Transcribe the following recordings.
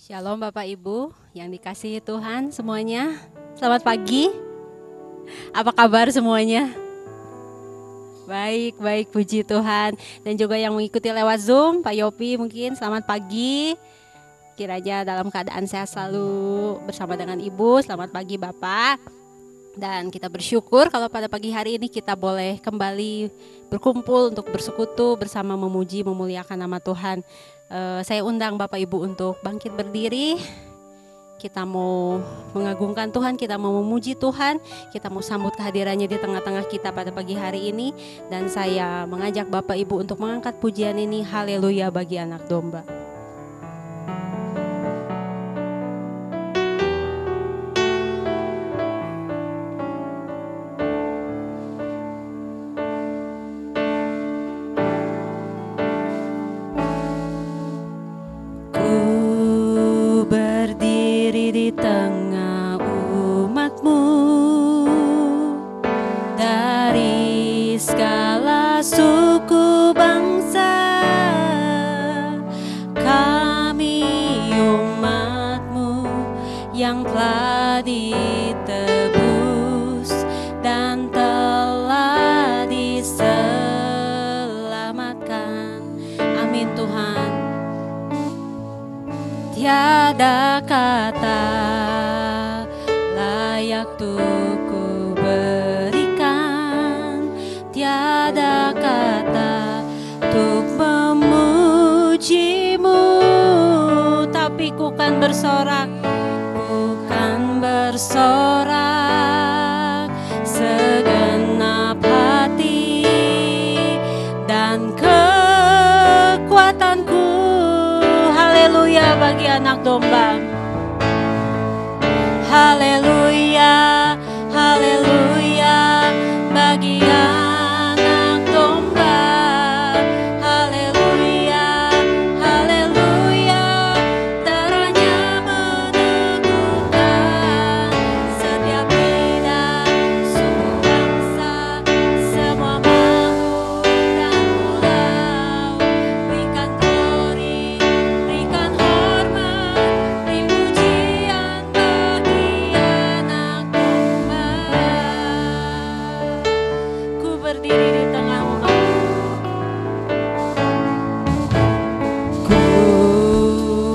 Shalom Bapak Ibu yang dikasihi Tuhan semuanya. Selamat pagi. Apa kabar semuanya? Baik, baik, puji Tuhan. Dan juga yang mengikuti lewat Zoom, Pak Yopi mungkin selamat pagi. Kiranya dalam keadaan sehat selalu bersama dengan Ibu. Selamat pagi Bapak. Dan kita bersyukur kalau pada pagi hari ini kita boleh kembali berkumpul untuk bersekutu bersama memuji, memuliakan nama Tuhan. Saya undang Bapak Ibu untuk bangkit berdiri. Kita mau mengagungkan Tuhan, kita mau memuji Tuhan, kita mau sambut kehadirannya di tengah-tengah kita pada pagi hari ini. Dan saya mengajak Bapak Ibu untuk mengangkat pujian ini, haleluya bagi anak domba. Di tengah umatmu dari segala suku bangsa, kami umatmu yang telah ditebus dan telah diselamatkan. Amin Tuhan. Tiada kata layak untuk ku berikan, tiada kata untuk memujimu, tapi ku kan bersorak segenap hati dan kekuatanku. Haleluya bagi anak domba. Haleluya, haleluya bagi anak domba. Haleluya, haleluya, darahnya meneguhkan setiap lidah, suku bangsa, semua makhluk dan pulau. Berikan glory, berikan hormat, beri pujian bagi anak domba. Ku berdiri di tengah umatmu, ku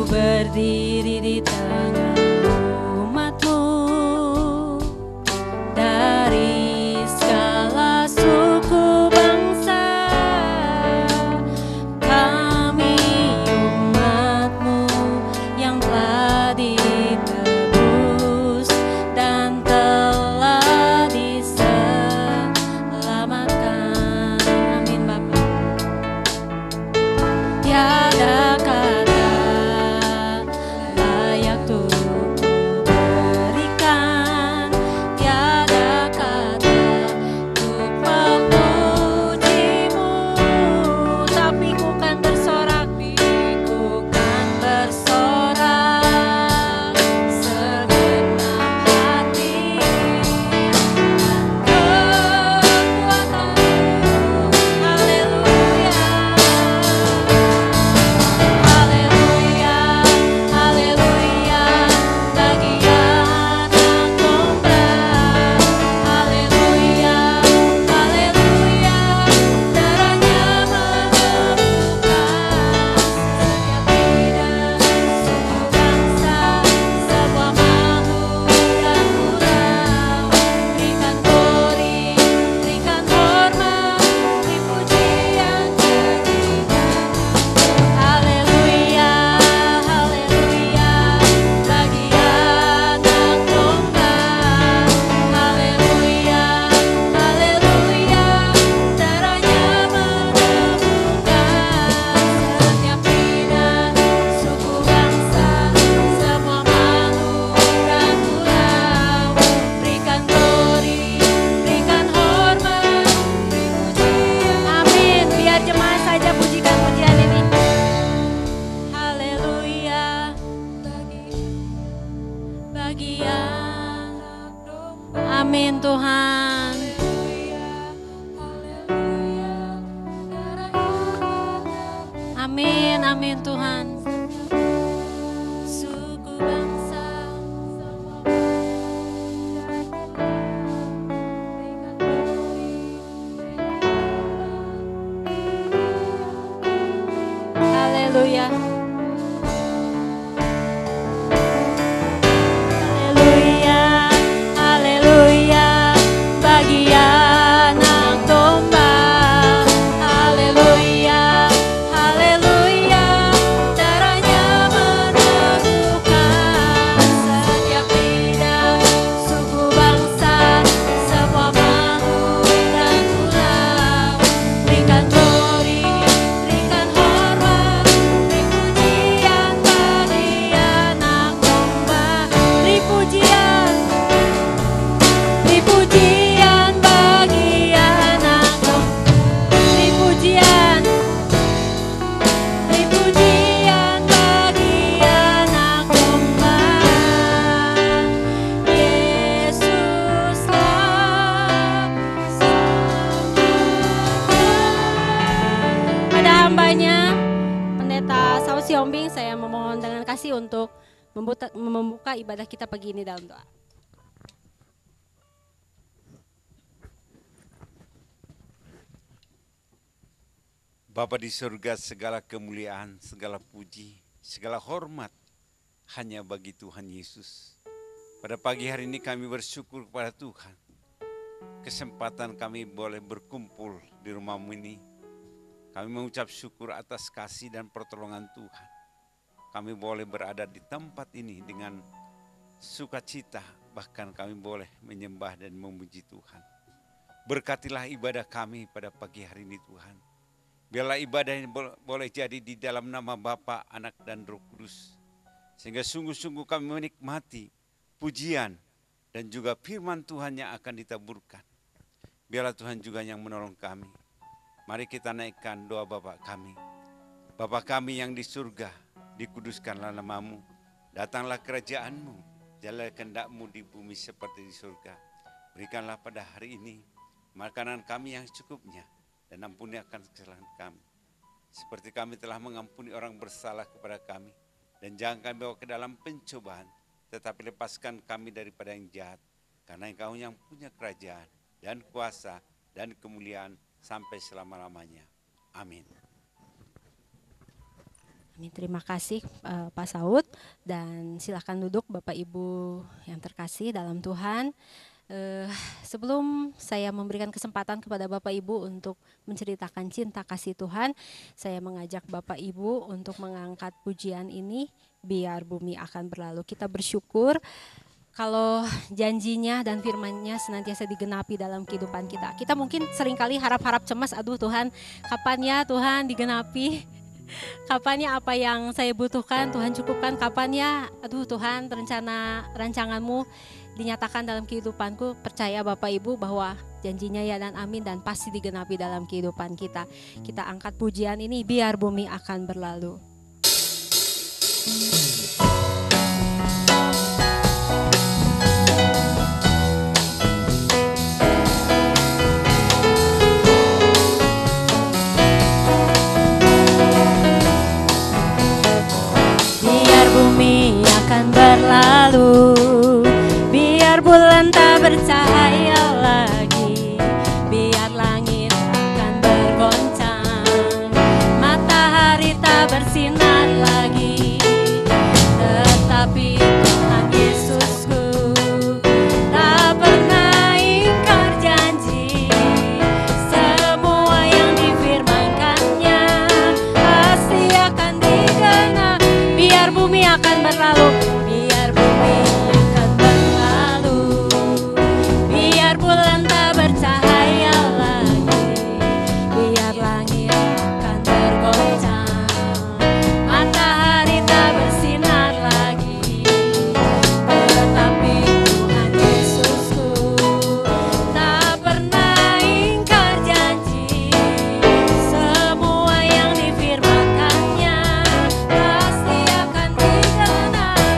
berdiri di tengah umatmu dari segala suku bangsa. Kami umatmu yang telah ditebus dan telah diselamatkan. Amin Bapak. Tiada kata layak untuk ku berikan, tiada kata untuk memujimu, tapi ku kan bersorak segenap hati dan kekuatanku. Haleluya, haleluya, haleluya bagi anak domba. Haleluya, haleluya, darahnya meneguhkan setiap lidah, suku bangsa, semua makhluk dan pulau. Berikan glory, berikan hormat, beri pujian baginya. Haleluya, haleluya bagi anak domba. Haleluya, haleluya, darahnya meneguhkan setiap lidah, suku bangsa, semua makhluk dan pulau. Berikan glory, berikan hormat, beri pujian. Amin. Biar jemaat saja pujikan pujian ini. Haleluya bagi anak domba. Amin Tuhan. Amin, amin Tuhan. mohon dengan kasih untuk membuka ibadah kita pagi ini dalam doa. Bapa di surga, segala kemuliaan, segala puji, segala hormat hanya bagi Tuhan Yesus. Pada pagi hari ini kami bersyukur kepada Tuhan. Kesempatan kami boleh berkumpul di rumah-Mu ini. Kami mengucap syukur atas kasih dan pertolongan Tuhan. Kami boleh berada di tempat ini dengan sukacita, bahkan kami boleh menyembah dan memuji Tuhan. Berkatilah ibadah kami pada pagi hari ini Tuhan. Biarlah ibadah ini boleh jadi di dalam nama Bapa, Anak, dan Roh Kudus. Sehingga sungguh-sungguh kami menikmati pujian dan juga firman Tuhan yang akan ditaburkan. Biarlah Tuhan juga yang menolong kami. Mari kita naikkan doa Bapa kami. Bapa kami yang di surga, dikuduskanlah nama-Mu. Datanglah kerajaan-Mu, jadilah kehendak-Mu di bumi seperti di surga. Berikanlah pada hari ini makanan kami yang secukupnya. Dan ampuni akan kesalahan kami. Seperti kami telah mengampuni orang bersalah kepada kami. Dan jangan kami bawa ke dalam pencobaan. Tetapi lepaskan kami daripada yang jahat. Karena Engkau yang punya kerajaan dan kuasa dan kemuliaan sampai selama-lamanya. Amin. Amin. Terima kasih Pak Saud. Dan silakan duduk Bapak Ibu yang terkasih dalam Tuhan. Sebelum saya memberikan kesempatan kepada Bapak Ibu untuk menceritakan cinta kasih Tuhan, saya mengajak Bapak Ibu untuk mengangkat pujian ini, biar bumi akan berlalu. Kita bersyukur kalau janjinya dan firman-Nya senantiasa digenapi dalam kehidupan kita. Kita mungkin seringkali harap-harap cemas, aduh Tuhan, kapan ya Tuhan digenapi? Kapan ya apa yang saya butuhkan Tuhan cukupkan? Kapan ya, aduh Tuhan, rancangan-Mu dinyatakan dalam kehidupanku. Percaya Bapak Ibu bahwa janjinya ya dan amin dan pasti digenapi dalam kehidupan kita. Kita angkat pujian ini, biar bumi akan berlalu. Biar bumi akan berlalu, bulan tak bercahaya lagi, biar langit akan bergoncang, matahari tak bersinar lagi. Tetapi Tuhan Yesusku tak pernah ingkar janji, semua yang difirmankannya pasti akan digenapi. Biar bumi akan berlalu, biar bumi bulan tak bercahaya lagi, biar langit akan bergoncang, matahari tak bersinar lagi. Tetapi Tuhan Yesusku tak pernah ingkar janji, semua yang difirmankannya pasti akan digenapi.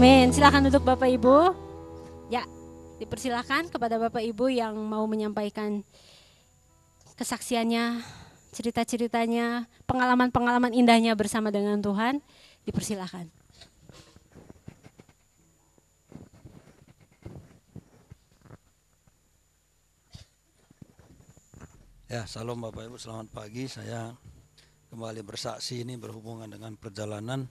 Amin. Silakan duduk Bapak Ibu. Ya, dipersilakan kepada Bapak Ibu yang mau menyampaikan kesaksiannya, cerita-ceritanya, pengalaman-pengalaman indahnya bersama dengan Tuhan. Dipersilakan. Ya, salam Bapak Ibu, selamat pagi. Saya kembali bersaksi ini berhubungan dengan perjalanan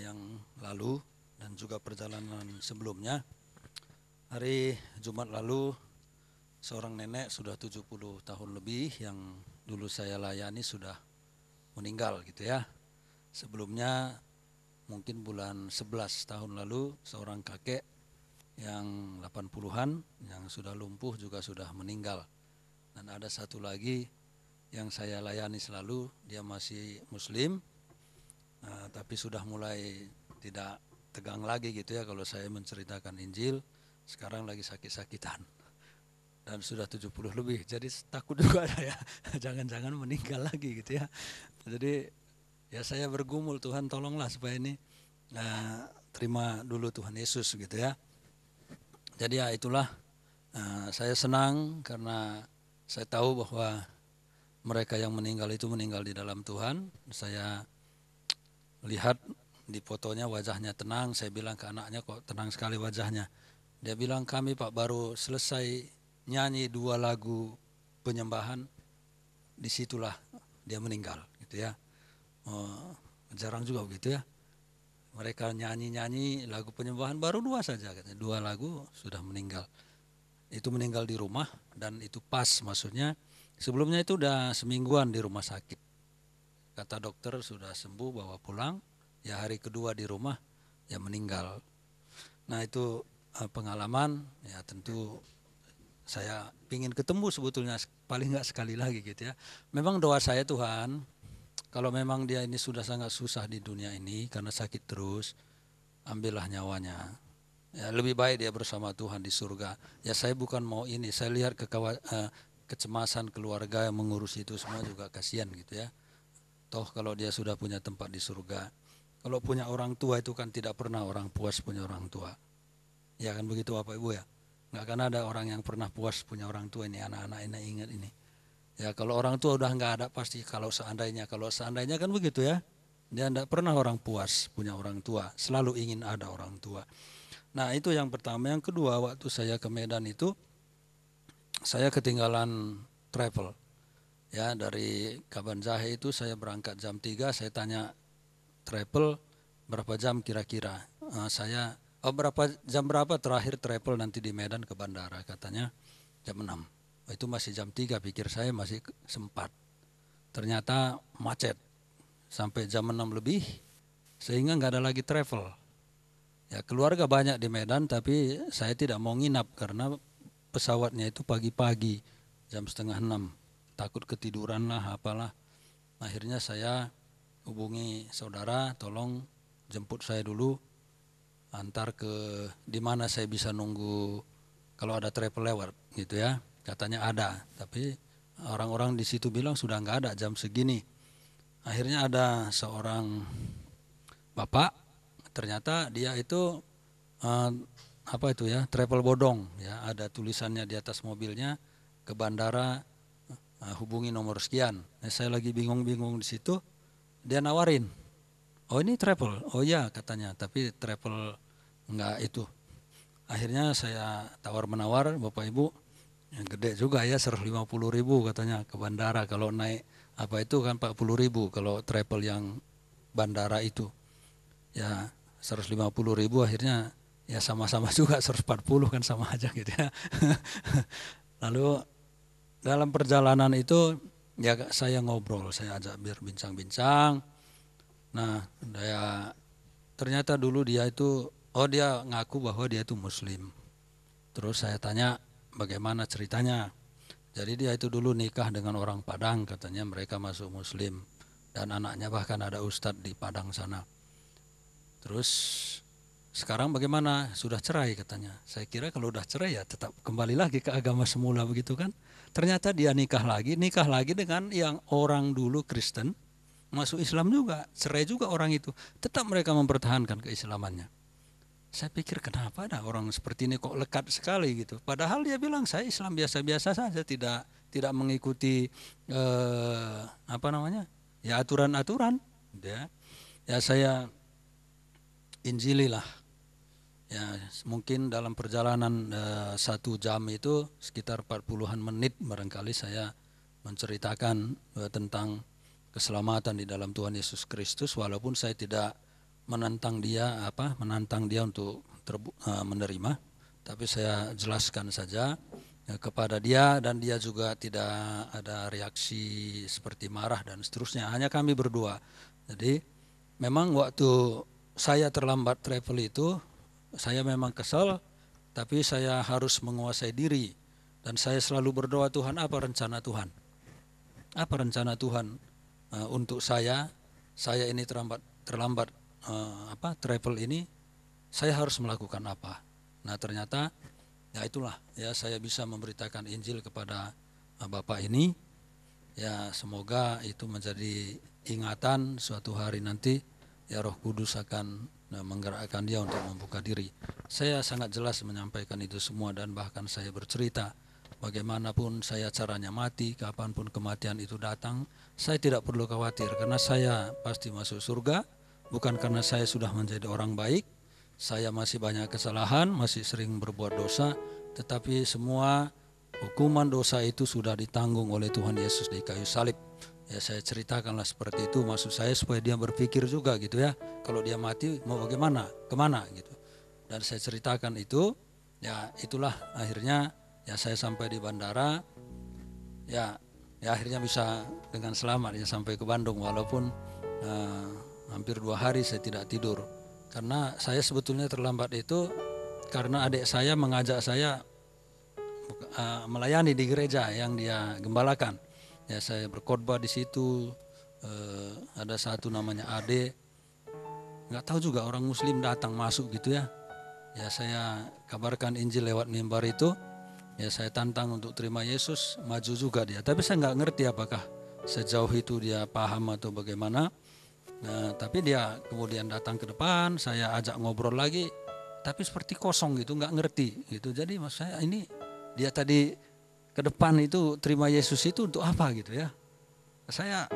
yang lalu dan juga perjalanan sebelumnya. Hari Jumat lalu seorang nenek sudah 70 tahun lebih yang dulu saya layani sudah meninggal gitu ya. Sebelumnya mungkin bulan 11 tahun lalu seorang kakek yang 80-an yang sudah lumpuh juga sudah meninggal. Dan ada satu lagi yang saya layani selalu, dia masih muslim, tapi sudah mulai tidak tegang lagi gitu ya kalau saya menceritakan Injil. Sekarang lagi sakit-sakitan dan sudah 70 lebih, jadi takut juga saya jangan-jangan meninggal lagi gitu ya. Jadi ya saya bergumul, Tuhan tolonglah supaya ini terima dulu Tuhan Yesus gitu ya. Jadi ya itulah, saya senang karena saya tahu bahwa mereka yang meninggal itu meninggal di dalam Tuhan. Saya lihat di fotonya wajahnya tenang. Saya bilang ke anaknya, kok tenang sekali wajahnya. Dia bilang, kami Pak baru selesai nyanyi 2 lagu penyembahan, disitulah dia meninggal gitu ya. Jarang juga begitu ya. Mereka nyanyi-nyanyi lagu penyembahan baru 2 saja, katanya 2 lagu sudah meninggal. Itu meninggal di rumah dan itu pas, maksudnya sebelumnya itu udah semingguan di rumah sakit. Kata dokter sudah sembuh, bawa pulang, ya hari kedua di rumah ya meninggal. Nah itu pengalaman, ya tentu saya ingin ketemu sebetulnya paling nggak sekali lagi gitu ya. Memang doa saya, Tuhan, kalau memang dia ini sudah sangat susah di dunia ini karena sakit terus, ambillah nyawanya. Ya, lebih baik dia bersama Tuhan di surga. Ya saya bukan mau ini, saya lihat kecemasan keluarga yang mengurus itu semua juga kasihan gitu ya. Toh kalau dia sudah punya tempat di surga. Kalau punya orang tua itu kan tidak pernah orang puas punya orang tua. Ya kan begitu Bapak Ibu ya. Nggak akan ada orang yang pernah puas punya orang tua ini, anak-anak ini ingat ini. Ya kalau orang tua udah nggak ada pasti kalau seandainya kan begitu ya. Dia tidak pernah orang puas punya orang tua, selalu ingin ada orang tua. Nah itu yang pertama. Yang kedua, waktu saya ke Medan itu saya ketinggalan travel. Ya dari Kaban Jahe itu saya berangkat jam 3, saya tanya travel berapa jam kira-kira. Berapa terakhir travel nanti di Medan ke bandara, katanya jam 6. Itu masih jam 3, pikir saya masih sempat. Ternyata macet sampai jam 6 lebih sehingga nggak ada lagi travel. Ya keluarga banyak di Medan tapi saya tidak mau nginap karena pesawatnya itu pagi-pagi jam 5:30. Takut ketiduran lah apalah. Akhirnya saya hubungi saudara, tolong jemput saya dulu, antar ke di mana saya bisa nunggu kalau ada travel lewat gitu ya. Katanya ada, tapi orang-orang di situ bilang sudah nggak ada jam segini. Akhirnya ada seorang bapak, ternyata dia itu travel bodong ya, ada tulisannya di atas mobilnya ke bandara, hubungi nomor sekian. Saya lagi bingung-bingung di situ, dia nawarin, oh ini travel, oh ya katanya, tapi travel enggak itu. Akhirnya saya tawar-menawar, Bapak Ibu, yang gede juga ya, 150.000 katanya ke bandara. Kalau naik itu kan 40.000 kalau travel yang bandara itu. Ya 150.000, akhirnya ya sama-sama juga 140 kan sama aja gitu ya. Lalu dalam perjalanan itu ya saya ngobrol, saya ajak berbincang-bincang. Nah ternyata dulu dia itu, dia ngaku bahwa dia itu muslim. Terus saya tanya bagaimana ceritanya. Jadi dia itu dulu nikah dengan orang Padang, katanya mereka masuk muslim. Dan anaknya bahkan ada ustadz di Padang sana. Terus sekarang bagaimana? Sudah cerai katanya. Saya kira kalau udah cerai ya tetap kembali lagi ke agama semula begitu kan. Ternyata dia nikah lagi dengan yang orang dulu Kristen, masuk Islam juga, cerai juga orang itu. Tetap mereka mempertahankan keislamannya. Saya pikir kenapa ada orang seperti ini kok lekat sekali gitu. Padahal dia bilang saya Islam biasa-biasa saja, tidak mengikuti apa namanya, ya aturan-aturan. Ya saya injililah. Ya mungkin dalam perjalanan 1 jam itu sekitar 40-an menit barangkali saya menceritakan tentang keselamatan di dalam Tuhan Yesus Kristus, walaupun saya tidak menantang dia untuk menerima, tapi saya jelaskan saja kepada dia, dan dia juga tidak ada reaksi seperti marah dan seterusnya, hanya kami berdua. Jadi memang waktu saya terlambat travel itu, saya memang kesal, tapi saya harus menguasai diri, dan saya selalu berdoa, Tuhan, apa rencana Tuhan? Apa rencana Tuhan untuk saya ini terlambat travel ini, saya harus melakukan apa? Nah ternyata ya itulah ya, saya bisa memberitakan Injil kepada Bapak ini. Ya semoga itu menjadi ingatan suatu hari nanti, ya Roh Kudus akan menggerakkan dia untuk membuka diri. Saya sangat jelas menyampaikan itu semua, dan bahkan saya bercerita bagaimanapun saya caranya mati, kapanpun kematian itu datang, saya tidak perlu khawatir, karena saya pasti masuk surga. Bukan karena saya sudah menjadi orang baik, saya masih banyak kesalahan, masih sering berbuat dosa, tetapi semua hukuman dosa itu sudah ditanggung oleh Tuhan Yesus di kayu salib. Ya saya ceritakanlah seperti itu, maksud saya supaya dia berpikir juga gitu ya, kalau dia mati mau bagaimana, kemana gitu. Dan saya ceritakan itu, ya itulah akhirnya ya saya sampai di bandara, ya akhirnya bisa dengan selamat ya sampai ke Bandung, walaupun hampir 2 hari saya tidak tidur, karena saya sebetulnya terlambat itu karena adik saya mengajak saya melayani di gereja yang dia gembalakan. Ya saya berkhotbah di situ, ada satu namanya Ade, nggak tahu juga orang Muslim datang masuk gitu ya. Ya saya kabarkan Injil lewat mimbar itu, ya saya tantang untuk terima Yesus, maju juga dia. Tapi saya nggak ngerti apakah sejauh itu dia paham atau bagaimana. Nah, tapi dia kemudian datang ke depan, saya ajak ngobrol lagi, tapi seperti kosong gitu, nggak ngerti gitu. Jadi maksud saya ini dia tadi ke depan itu terima Yesus itu untuk apa gitu ya. Saya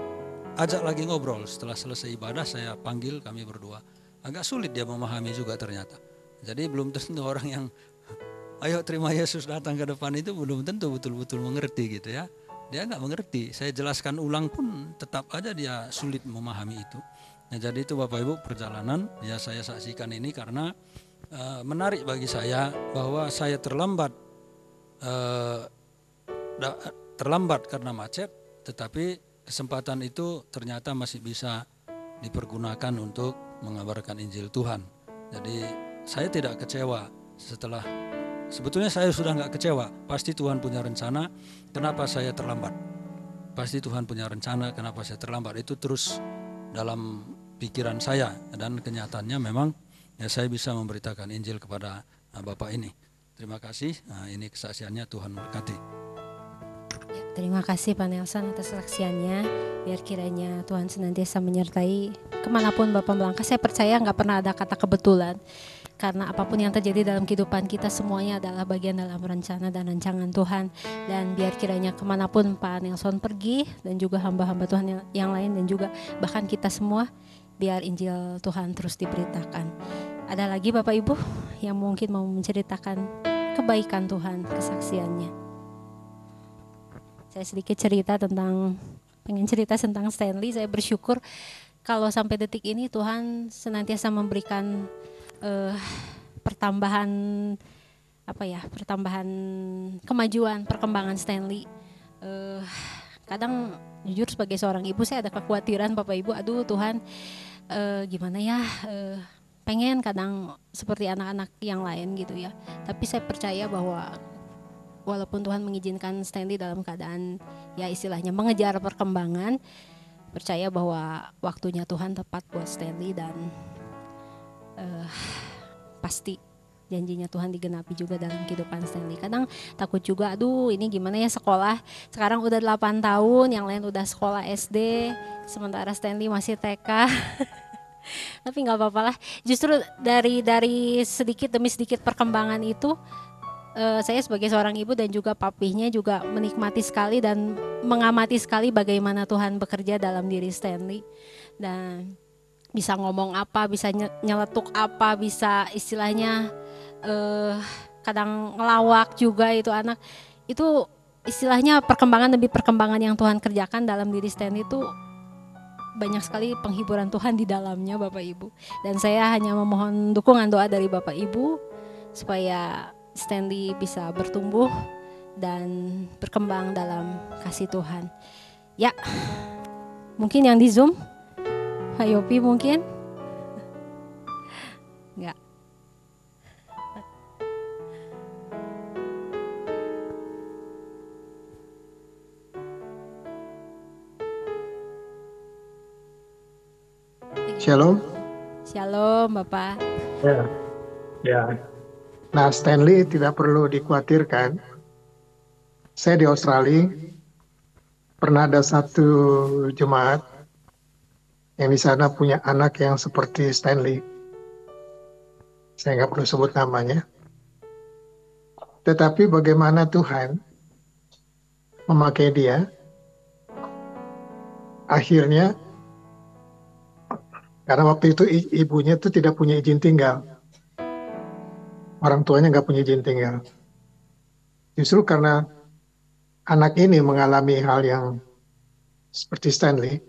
ajak lagi ngobrol, setelah selesai ibadah saya panggil, kami berdua. Agak sulit dia memahami juga ternyata. Jadi belum tentu orang yang ayo terima Yesus datang ke depan itu belum tentu betul-betul mengerti gitu ya. Dia nggak mengerti, saya jelaskan ulang pun tetap aja dia sulit memahami itu. Nah jadi itu Bapak Ibu perjalanan, ya saya saksikan ini karena menarik bagi saya bahwa saya terlambat karena macet, tetapi kesempatan itu ternyata masih bisa dipergunakan untuk mengabarkan Injil Tuhan. Jadi saya tidak kecewa setelah. Sebetulnya saya sudah nggak kecewa, pasti Tuhan punya rencana, kenapa saya terlambat. Pasti Tuhan punya rencana, kenapa saya terlambat, itu terus dalam pikiran saya. Dan kenyataannya memang ya saya bisa memberitakan Injil kepada Bapak ini. Terima kasih, ini kesaksiannya, Tuhan berkati. Ya, terima kasih Pak Nelson atas kesaksiannya, biar kiranya Tuhan senantiasa menyertai kemanapun Bapak melangkah. Saya percaya nggak pernah ada kata kebetulan. Karena apapun yang terjadi dalam kehidupan kita semuanya adalah bagian dalam rencana dan rancangan Tuhan. Dan biar kiranya kemanapun Pak Nelson pergi, dan juga hamba-hamba Tuhan yang lain, dan juga bahkan kita semua, biar Injil Tuhan terus diberitakan. Ada lagi Bapak Ibu yang mungkin mau menceritakan kebaikan Tuhan, kesaksiannya? Saya sedikit pengen cerita tentang Stanley. Saya bersyukur kalau sampai detik ini Tuhan senantiasa memberikan pertambahan kemajuan, perkembangan Stanley. Kadang jujur sebagai seorang ibu saya ada kekhawatiran Bapak Ibu, aduh Tuhan gimana ya, pengen kadang seperti anak-anak yang lain gitu ya. Tapi saya percaya bahwa walaupun Tuhan mengizinkan Stanley dalam keadaan ya istilahnya mengejar perkembangan, percaya bahwa waktunya Tuhan tepat buat Stanley, dan pasti janjinya Tuhan digenapi juga dalam kehidupan Stanley. Kadang takut juga, aduh ini gimana ya sekolah, sekarang udah 8 tahun, yang lain udah sekolah SD, sementara Stanley masih TK. Tapi nggak apa-apa lah. Justru dari sedikit demi sedikit perkembangan itu, saya sebagai seorang ibu dan juga papihnya juga menikmati sekali dan mengamati sekali bagaimana Tuhan bekerja dalam diri Stanley. Dan bisa ngomong apa, bisa nyeletuk apa, bisa istilahnya kadang ngelawak juga itu anak. Itu istilahnya perkembangan demi perkembangan yang Tuhan kerjakan dalam diri Stanley itu banyak sekali penghiburan Tuhan di dalamnya Bapak Ibu. Dan saya hanya memohon dukungan doa dari Bapak Ibu supaya Stanley bisa bertumbuh dan berkembang dalam kasih Tuhan. Ya, mungkin yang di Zoom, Pak Yopi mungkin? Enggak. Shalom. Shalom Bapak. Ya, ya. Nah, Stanley tidak perlu dikhawatirkan. Saya di Australia pernah ada satu jemaat yang di sana punya anak yang seperti Stanley. Saya nggak perlu sebut namanya. Tetapi bagaimana Tuhan memakai dia, akhirnya karena waktu itu ibunya itu tidak punya izin tinggal. Orang tuanya nggak punya izin tinggal. Justru karena anak ini mengalami hal yang seperti Stanley,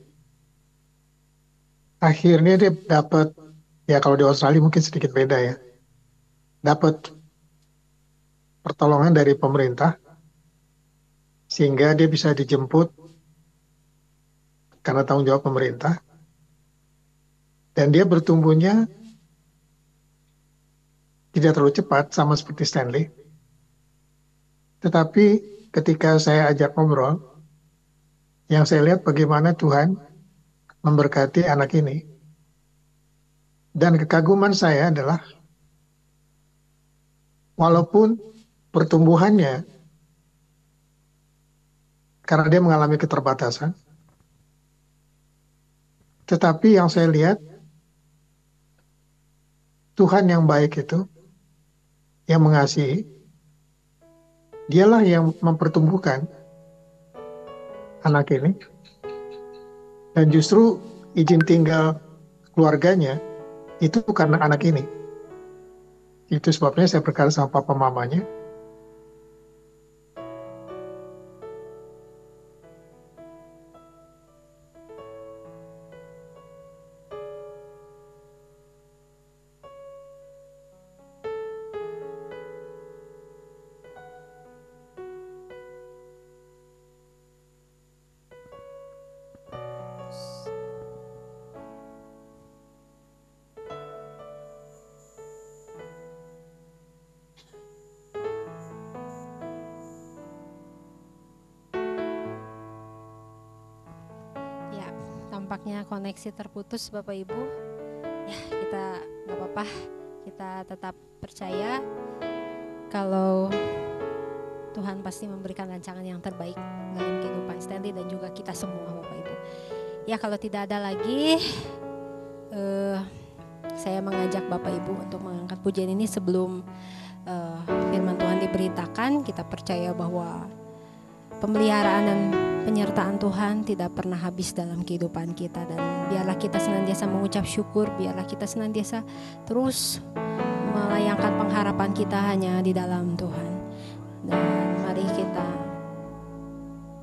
akhirnya dia dapat, ya kalau di Australia mungkin sedikit beda ya, dapat pertolongan dari pemerintah, sehingga dia bisa dijemput karena tanggung jawab pemerintah, dan dia bertumbuhnya tidak terlalu cepat sama seperti Stanley. Tetapi ketika saya ajak ngobrol, yang saya lihat bagaimana Tuhan memberkati anak ini. Dan kekaguman saya adalah walaupun pertumbuhannya karena dia mengalami keterbatasan, tetapi yang saya lihat Tuhan yang baik itu, yang mengasihi, dialah yang mempertumbuhkan anak ini. Dan justru izin tinggal keluarganya itu karena anak ini. Itu sebabnya saya berkata sama papa mamanya, Ya, tampaknya koneksi terputus Bapak Ibu. Ya, kita nggak apa-apa, kita tetap percaya kalau Tuhan pasti memberikan rancangan yang terbaik dalam kehidupan Stanley dan juga kita semua Bapak Ibu. Ya, kalau tidak ada lagi, saya mengajak Bapak Ibu untuk mengangkat pujian ini sebelum firman Tuhan diberitakan. Kita percaya bahwa pemeliharaan dan penyertaan Tuhan tidak pernah habis dalam kehidupan kita, dan biarlah kita senantiasa mengucap syukur, biarlah kita senantiasa terus melayangkan pengharapan kita hanya di dalam Tuhan. Dan mari kita,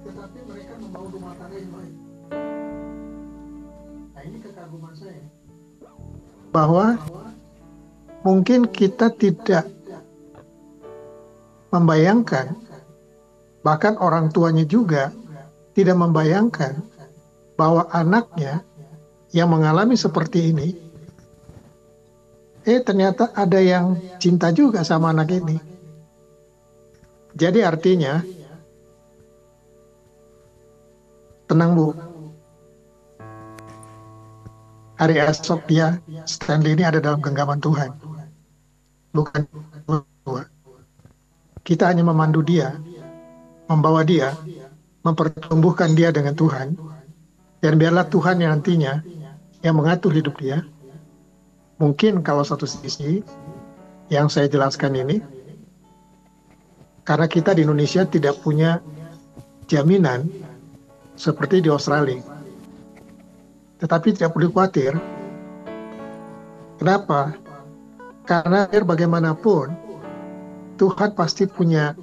tetapi mereka membangun rumah tangga yang baik. Nah, ini kekaguman saya, bahwa mungkin kita tidak membayangkan, bahkan orang tuanya juga tidak membayangkan bahwa anaknya yang mengalami seperti ini, ternyata ada yang cinta juga sama anak ini. Jadi artinya, tenang Bu, hari esok dia, Stanley ini ada dalam genggaman Tuhan, bukan Tuhan. Kita hanya memandu dia, membawa dia, mempertumbuhkan dia dengan Tuhan, dan biarlah Tuhan yang nantinya yang mengatur hidup dia, Mungkin kalau satu sisi yang saya jelaskan ini, karena kita di Indonesia tidak punya jaminan seperti di Australia. Tetapi tidak perlu khawatir. Kenapa? Karena biar bagaimanapun, Tuhan pasti punya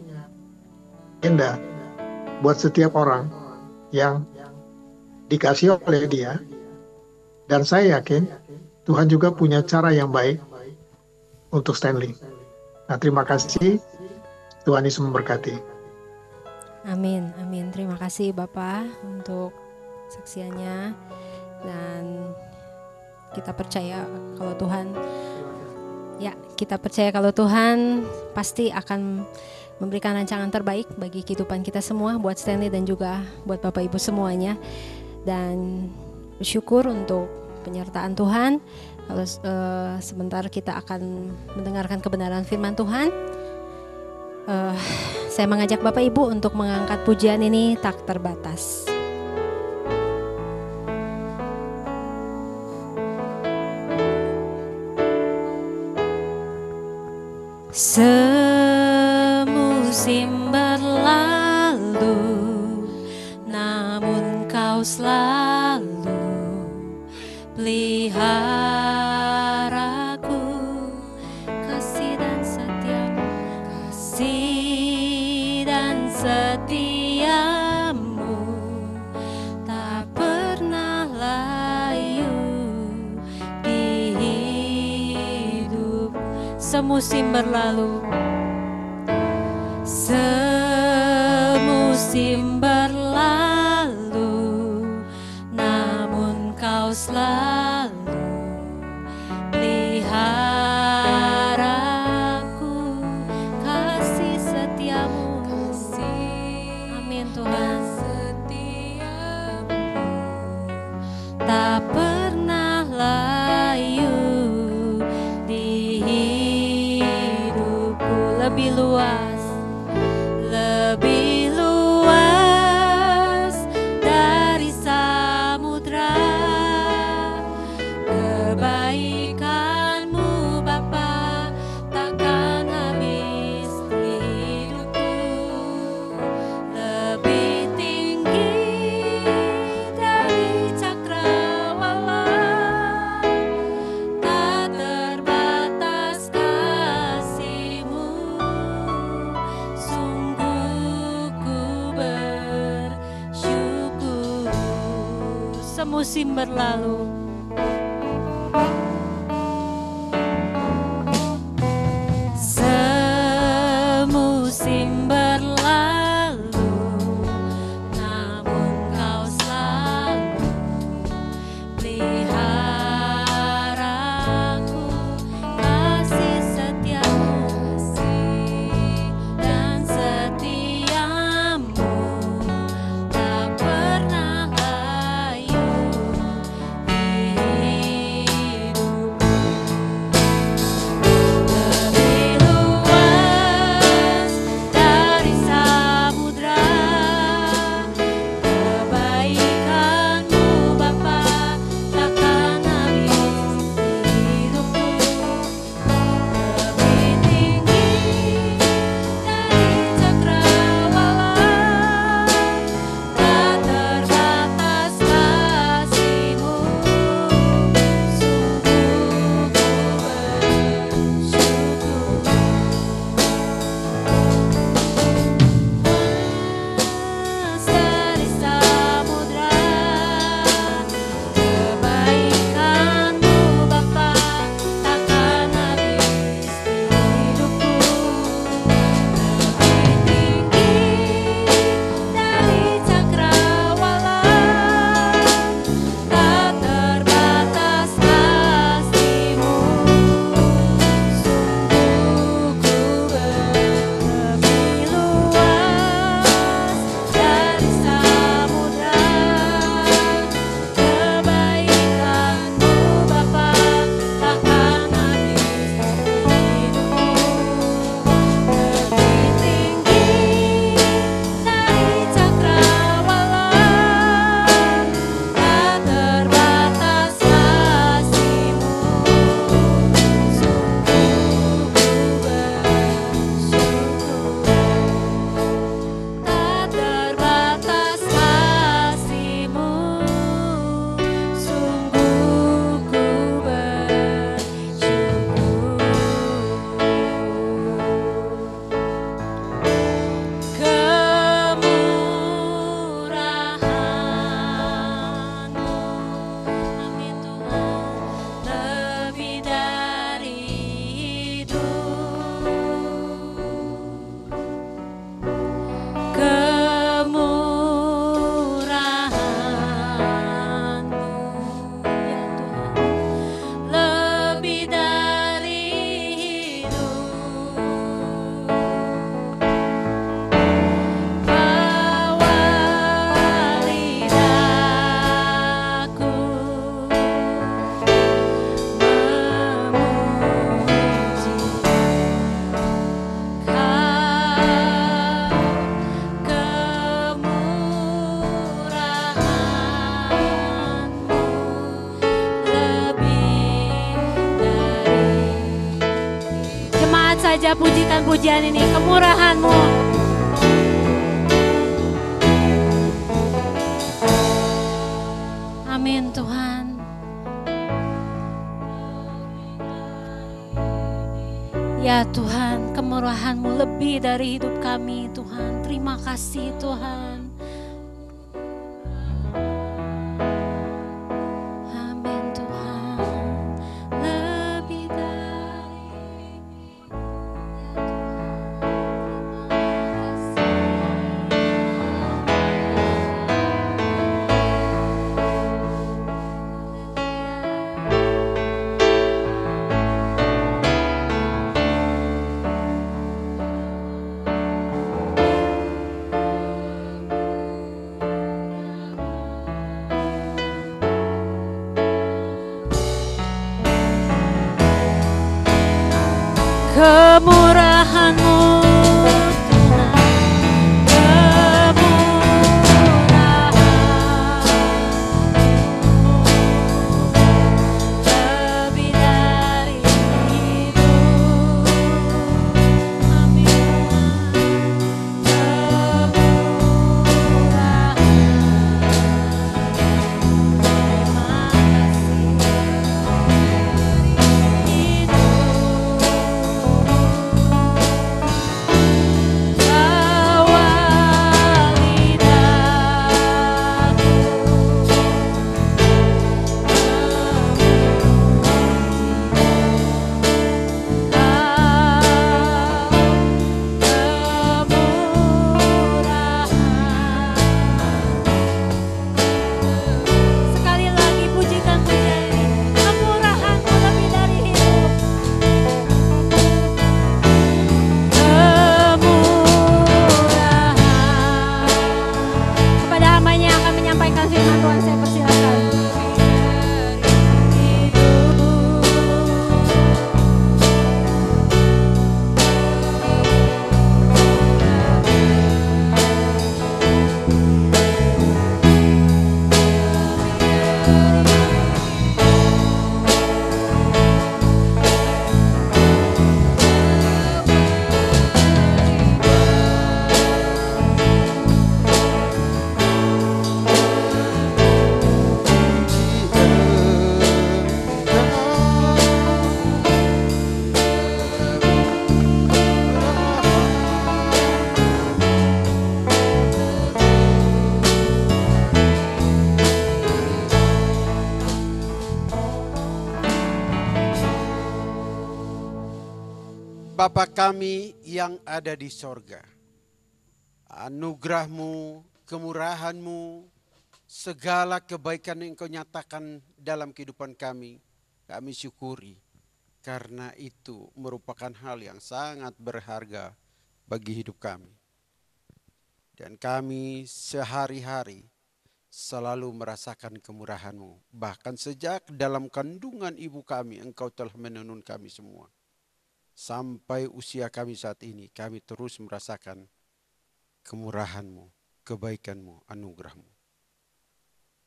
agenda buat setiap orang yang dikasih oleh Dia. Dan saya yakin Tuhan juga punya cara yang baik untuk Stanley. Nah, terima kasih. Tuhan Yesus memberkati. Amin, amin. Terima kasih Bapak untuk saksiannya, dan kita percaya kalau Tuhan pasti akan memberikan rancangan terbaik bagi kehidupan kita semua, buat Stanley dan juga buat Bapak Ibu semuanya. Dan bersyukur untuk penyertaan Tuhan. Kalau sebentar kita akan mendengarkan kebenaran firman Tuhan. Saya mengajak Bapak Ibu untuk mengangkat pujian ini, tak terbatas. Semusim berlalu, namun Kau selalu peliharaku, kasih dan setiamu, kasih dan setiamu tak pernah layu di hidup. Semusim berlalu, semusim berlalu, namun Kau selalu peliharaku, kasih setiamu. Amin Tuhan. Tak pernah layu di hidupku. Lebih luas, lebih luas dari samudra. Kebaikan-Mu Bapa takkan habis di hidupku. Lebih tinggi dari cakrawala, tak terbatas kasih-Mu. Sungguh ku bersyukur. Semusim berlalu, semusim berlalu, namun Kau selalu peliharaku, kasih setiamu, dan setiamu tak pernah layu di saja pujikan pujian ini, kemurahan-Mu. Amin Tuhan. Ya Tuhan, kemurahan-Mu lebih dari hidup kami Tuhan. Terima kasih Tuhan. Amin Tuhan. Lebih dari kemurahan-Mu Tuhan, kemurahan lebih dari itu. Amin. Kemurahan, terima sekali lagi pujikan pujian ini. Kemurahan-Mu lebih dari hidup. Kemurahan. Kepada hamba-Nya yang akan menyampaikan firman Tuhan, saya persilakan. Bapa kami yang ada di sorga, anugerah-Mu, kemurahan-Mu, segala kebaikan yang Engkau nyatakan dalam kehidupan kami syukuri. Karena itu merupakan hal yang sangat berharga bagi hidup kami. Dan kami sehari-hari selalu merasakan kemurahan-Mu. Bahkan sejak dalam kandungan ibu kami, Engkau telah menenun kami semua. Sampai usia kami saat ini, kami terus merasakan kemurahan-Mu, kebaikan-Mu, anugerah-Mu.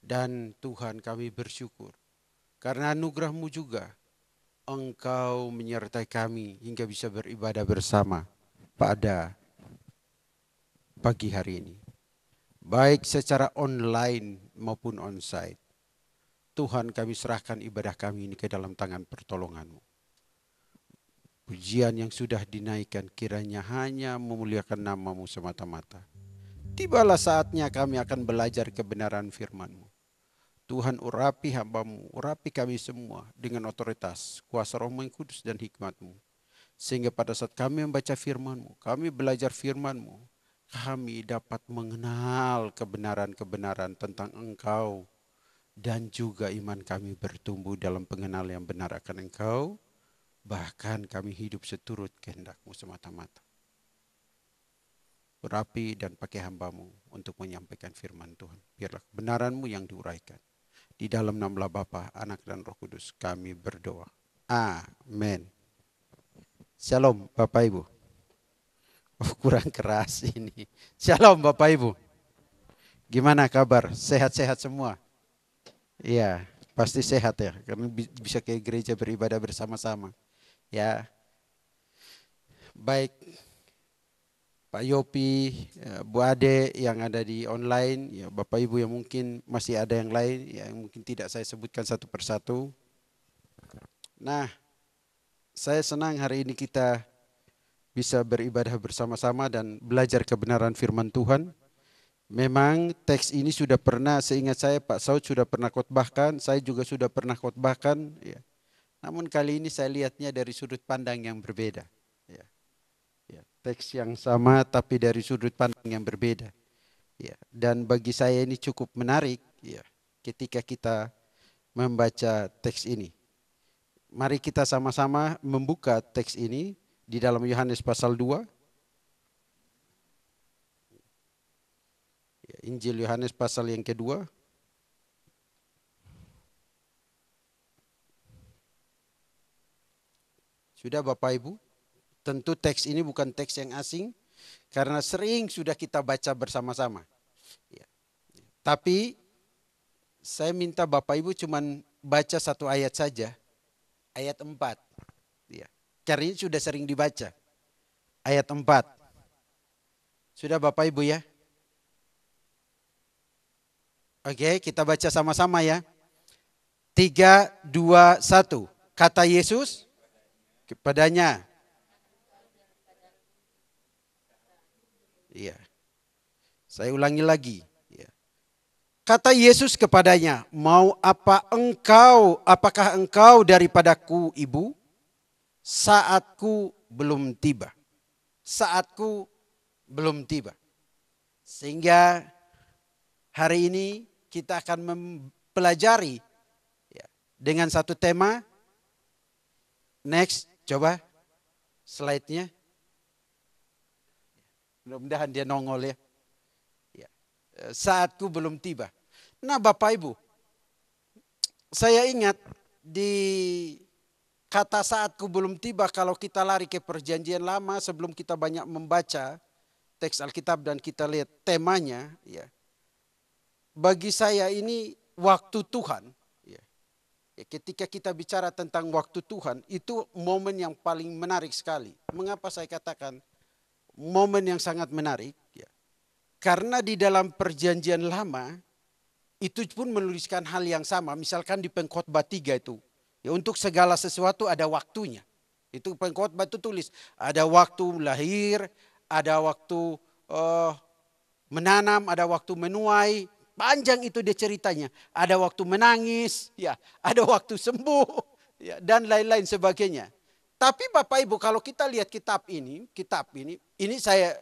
Dan Tuhan, kami bersyukur karena anugerah-Mu juga Engkau menyertai kami hingga bisa beribadah bersama pada pagi hari ini. Baik secara online maupun onsite. Tuhan, kami serahkan ibadah kami ini ke dalam tangan pertolongan-Mu. Pujian yang sudah dinaikkan kiranya hanya memuliakan nama-Mu semata-mata. Tibalah saatnya kami akan belajar kebenaran firman-Mu. Tuhan, urapi hamba-Mu, urapi kami semua dengan otoritas, kuasa Roh-Mu yang kudus dan hikmat-Mu. Sehingga pada saat kami membaca firman-Mu, kami belajar firman-Mu, kami dapat mengenal kebenaran-kebenaran tentang Engkau. Dan juga iman kami bertumbuh dalam pengenal yang benar akan Engkau. Bahkan kami hidup seturut kehendak-Mu semata-mata. Berapi dan pakai hamba-Mu untuk menyampaikan firman Tuhan. Biarlah kebenaran-Mu yang diuraikan. Di dalam nama Bapa, Anak dan Roh Kudus kami berdoa. Amin. Shalom Bapak Ibu. Oh, kurang keras ini. Shalom Bapak Ibu. Gimana kabar? Sehat-sehat semua? Iya, pasti sehat ya. Karena bisa ke gereja beribadah bersama-sama. Ya, baik Pak Yopi, Bu Ade yang ada di online, ya Bapak Ibu yang mungkin masih ada yang lain, yang mungkin tidak saya sebutkan satu persatu. Nah, saya senang hari ini kita bisa beribadah bersama-sama dan belajar kebenaran firman Tuhan. Memang teks ini sudah pernah, seingat saya Pak Saud sudah pernah khotbahkan, saya juga sudah pernah khotbahkan. Ya. Namun kali ini saya lihatnya dari sudut pandang yang berbeda. Ya. Ya, teks yang sama tapi dari sudut pandang yang berbeda. Ya, dan bagi saya ini cukup menarik ya, ketika kita membaca teks ini. Mari kita sama-sama membuka teks ini di dalam Yohanes pasal 2. Ya, Injil Yohanes pasal yang kedua. Sudah Bapak Ibu? Tentu teks ini bukan teks yang asing karena sering sudah kita baca bersama-sama. Ya. Tapi saya minta Bapak Ibu cuman baca satu ayat saja, ayat 4. Ya. Karena ini sudah sering dibaca. Ayat 4. Sudah Bapak Ibu ya? Oke, kita baca sama-sama ya. 3, 2, 1. Kata Yesus kepadanya. Iya. Saya ulangi lagi. Ya. Kata Yesus kepadanya, mau apa engkau, apakah engkau daripadaku ibu? Saatku belum tiba. Saatku belum tiba. Sehingga hari ini kita akan mempelajari ya, dengan satu tema. Next, coba slide-nya. Mudah-mudahan dia nongol ya. Ya. Saatku belum tiba. Nah Bapak Ibu, saya ingat di kata saatku belum tiba kalau kita lari ke perjanjian lama sebelum kita banyak membaca teks Alkitab dan kita lihat temanya. Ya. Bagi saya ini waktu Tuhan. Ya. Ya, ketika kita bicara tentang waktu Tuhan itu momen yang paling menarik sekali. Mengapa saya katakan momen yang sangat menarik ya. Karena di dalam perjanjian lama itu pun menuliskan hal yang sama. Misalkan di Pengkhotbah 3 itu ya, untuk segala sesuatu ada waktunya. Itu Pengkhotbah itu tulis ada waktu lahir, ada waktu menanam, ada waktu menuai. Panjang itu dia ceritanya. Ada waktu menangis, ya, ada waktu sembuh ya, dan lain-lain sebagainya. Tapi Bapak Ibu kalau kita lihat kitab ini saya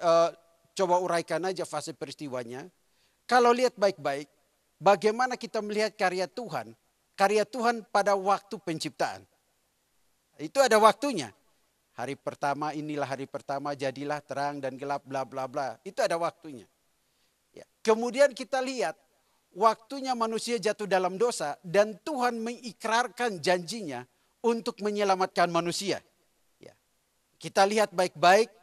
coba uraikan aja fase peristiwanya. Kalau lihat baik-baik, bagaimana kita melihat karya Tuhan pada waktu penciptaan. Itu ada waktunya. Hari pertama inilah hari pertama jadilah terang dan gelap bla bla bla. Itu ada waktunya. Ya. Kemudian kita lihat waktunya manusia jatuh dalam dosa dan Tuhan mengikrarkan janjinya untuk menyelamatkan manusia. Ya. Kita lihat baik-baik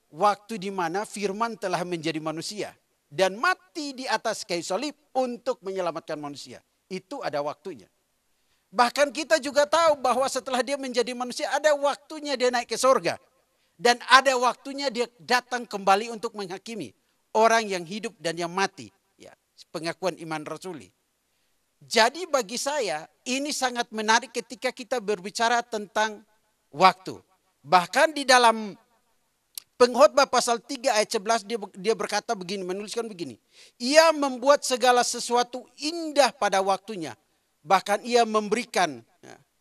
waktu di mana firman telah menjadi manusia dan mati di atas kayu salib untuk menyelamatkan manusia. Itu ada waktunya. Bahkan kita juga tahu bahwa setelah dia menjadi manusia ada waktunya dia naik ke surga. Dan ada waktunya dia datang kembali untuk menghakimi orang yang hidup dan yang mati. Ya, pengakuan iman rasuli. Jadi bagi saya ini sangat menarik ketika kita berbicara tentang waktu. Bahkan di dalam Pengkhotbah pasal 3 ayat 11 dia berkata begini, menuliskan begini. Ia membuat segala sesuatu indah pada waktunya. Bahkan ia memberikan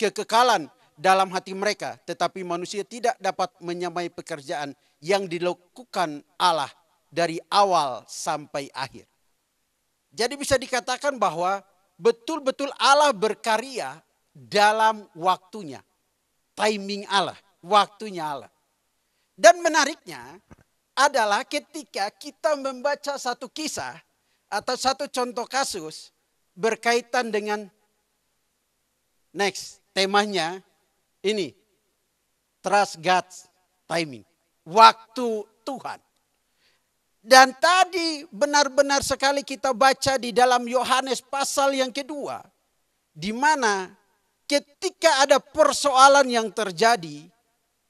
kekekalan dalam hati mereka. Tetapi manusia tidak dapat menyamai pekerjaan yang dilakukan Allah dari awal sampai akhir. Jadi bisa dikatakan bahwa betul-betul Allah berkarya dalam waktunya. Timing Allah, waktunya Allah. Dan menariknya adalah ketika kita membaca satu kisah atau satu contoh kasus berkaitan dengan next temanya ini. Trust God's timing. Waktu Tuhan. Dan tadi benar-benar sekali kita baca di dalam Yohanes pasal yang kedua. Di mana ketika ada persoalan yang terjadi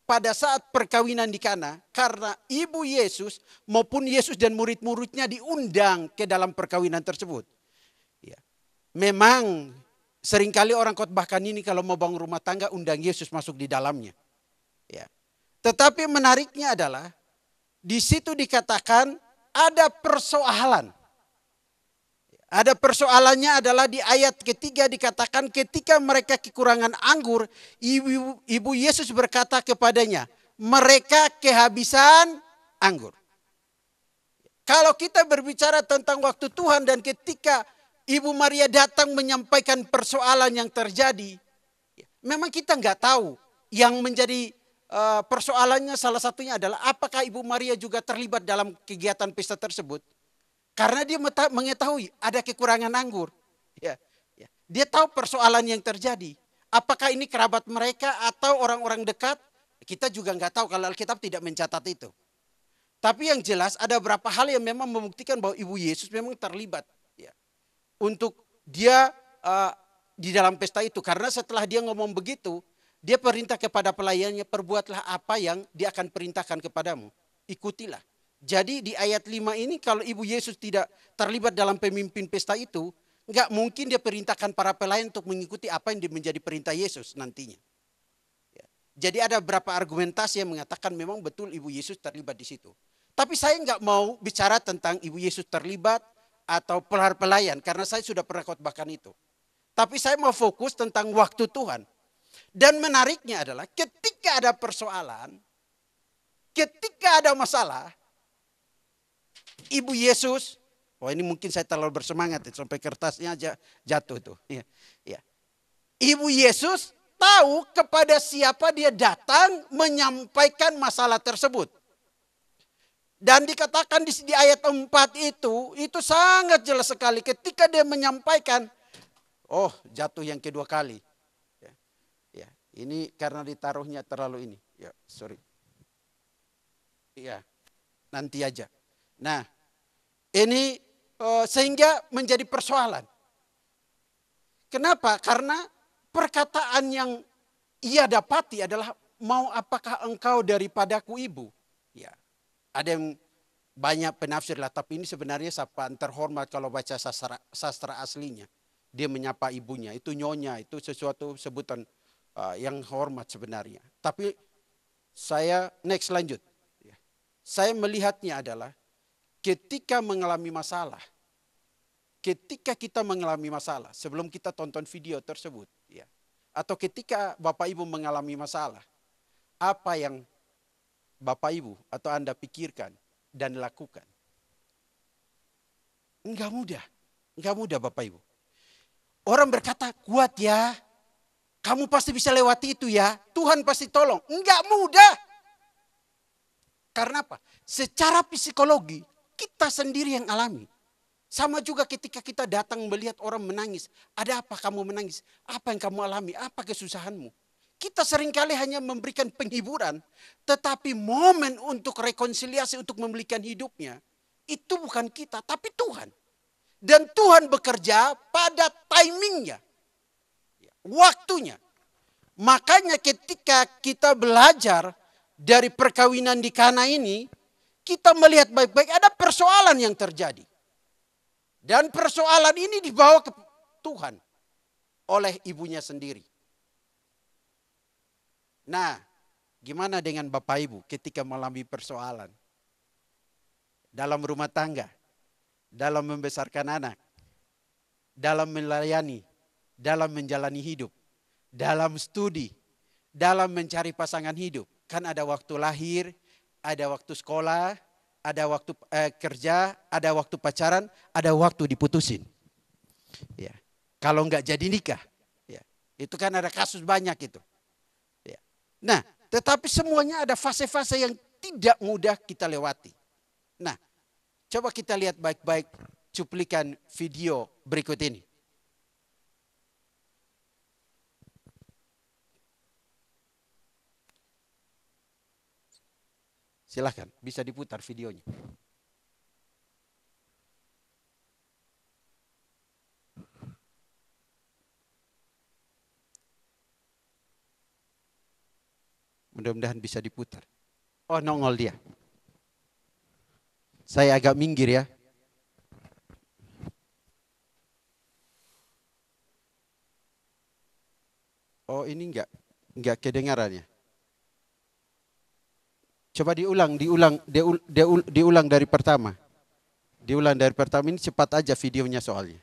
pada saat perkawinan di Kana, karena ibu Yesus maupun Yesus dan murid-muridnya diundang ke dalam perkawinan tersebut. Ya. Memang seringkali orang khotbahkan ini kalau mau bangun rumah tangga undang Yesus masuk di dalamnya. Ya. Tetapi menariknya adalah di situ dikatakan ada persoalan. Ada persoalannya adalah di ayat ketiga dikatakan ketika mereka kekurangan anggur, ibu Yesus berkata kepadanya, mereka kehabisan anggur. Kalau kita berbicara tentang waktu Tuhan dan ketika Ibu Maria datang menyampaikan persoalan yang terjadi, memang kita nggak tahu yang menjadi persoalannya salah satunya adalah apakah Ibu Maria juga terlibat dalam kegiatan pesta tersebut. Karena dia mengetahui ada kekurangan anggur. Ya, ya. Dia tahu persoalan yang terjadi. Apakah ini kerabat mereka atau orang-orang dekat? Kita juga nggak tahu kalau Alkitab tidak mencatat itu. Tapi yang jelas ada beberapa hal yang memang membuktikan bahwa Ibu Yesus memang terlibat. Ya. Untuk dia di dalam pesta itu. Karena setelah dia ngomong begitu, dia perintah kepada pelayannya, perbuatlah apa yang dia akan perintahkan kepadamu. Ikutilah. Jadi di ayat 5 ini kalau Ibu Yesus tidak terlibat dalam pemimpin pesta itu, enggak mungkin dia perintahkan para pelayan untuk mengikuti apa yang menjadi perintah Yesus nantinya. Ya. Jadi ada beberapa argumentasi yang mengatakan memang betul Ibu Yesus terlibat di situ. Tapi saya enggak mau bicara tentang Ibu Yesus terlibat atau pelayan karena saya sudah pernah khotbahkan itu. Tapi saya mau fokus tentang waktu Tuhan. Dan menariknya adalah ketika ada persoalan, ketika ada masalah, Ibu Yesus, oh ini mungkin saya terlalu bersemangat sampai kertasnya aja jatuh tuh. Ya, ya. Ibu Yesus tahu kepada siapa dia datang menyampaikan masalah tersebut. Dan dikatakan di ayat 4 itu sangat jelas sekali ketika dia menyampaikan, oh jatuh yang kedua kali. Ya, ya. Ini karena ditaruhnya terlalu ini. Ya, sorry. Ya, nanti aja. Nah, ini sehingga menjadi persoalan. Kenapa? Karena perkataan yang ia dapati adalah mau apakah engkau daripadaku ibu? Ya, ada yang banyak penafsir lah, tapi ini sebenarnya sapaan terhormat kalau baca sastra aslinya. Dia menyapa ibunya, itu nyonya, itu sesuatu sebutan yang hormat sebenarnya. Tapi saya next lanjut. Ya. Saya melihatnya adalah ketika mengalami masalah, ketika kita mengalami masalah, sebelum kita tonton video tersebut, ya, atau ketika Bapak Ibu mengalami masalah, apa yang Bapak Ibu atau Anda pikirkan dan lakukan? Enggak mudah Bapak Ibu. Orang berkata, kuat ya, kamu pasti bisa lewati itu ya, Tuhan pasti tolong. Enggak mudah. Karena apa? Secara psikologi, kita sendiri yang alami. Sama juga ketika kita datang melihat orang menangis. Ada apa kamu menangis? Apa yang kamu alami? Apa kesusahanmu? Kita seringkali hanya memberikan penghiburan. Tetapi momen untuk rekonsiliasi, untuk memulihkan hidupnya. Itu bukan kita, tapi Tuhan. Dan Tuhan bekerja pada timingnya. Waktunya. Makanya ketika kita belajar dari perkawinan di Kana ini, kita melihat baik-baik ada persoalan yang terjadi. Dan persoalan ini dibawa ke Tuhan oleh ibunya sendiri. Nah, gimana dengan Bapak Ibu ketika mengalami persoalan? Dalam rumah tangga, dalam membesarkan anak, dalam melayani, dalam menjalani hidup, dalam studi, dalam mencari pasangan hidup. Kan ada waktu lahir, ada waktu sekolah, ada waktu kerja, ada waktu pacaran, ada waktu diputusin. Ya. Kalau enggak jadi nikah. Ya. Itu kan ada kasus banyak itu. Ya. Nah, tetapi semuanya ada fase-fase yang tidak mudah kita lewati. Nah, coba kita lihat baik-baik cuplikan video berikut ini. Silahkan, bisa diputar videonya. Mudah-mudahan bisa diputar. Oh, nongol dia. Saya agak minggir ya. Oh, ini enggak kedengarannya. Coba diulang dari pertama. Diulang dari pertama, ini cepat aja videonya soalnya.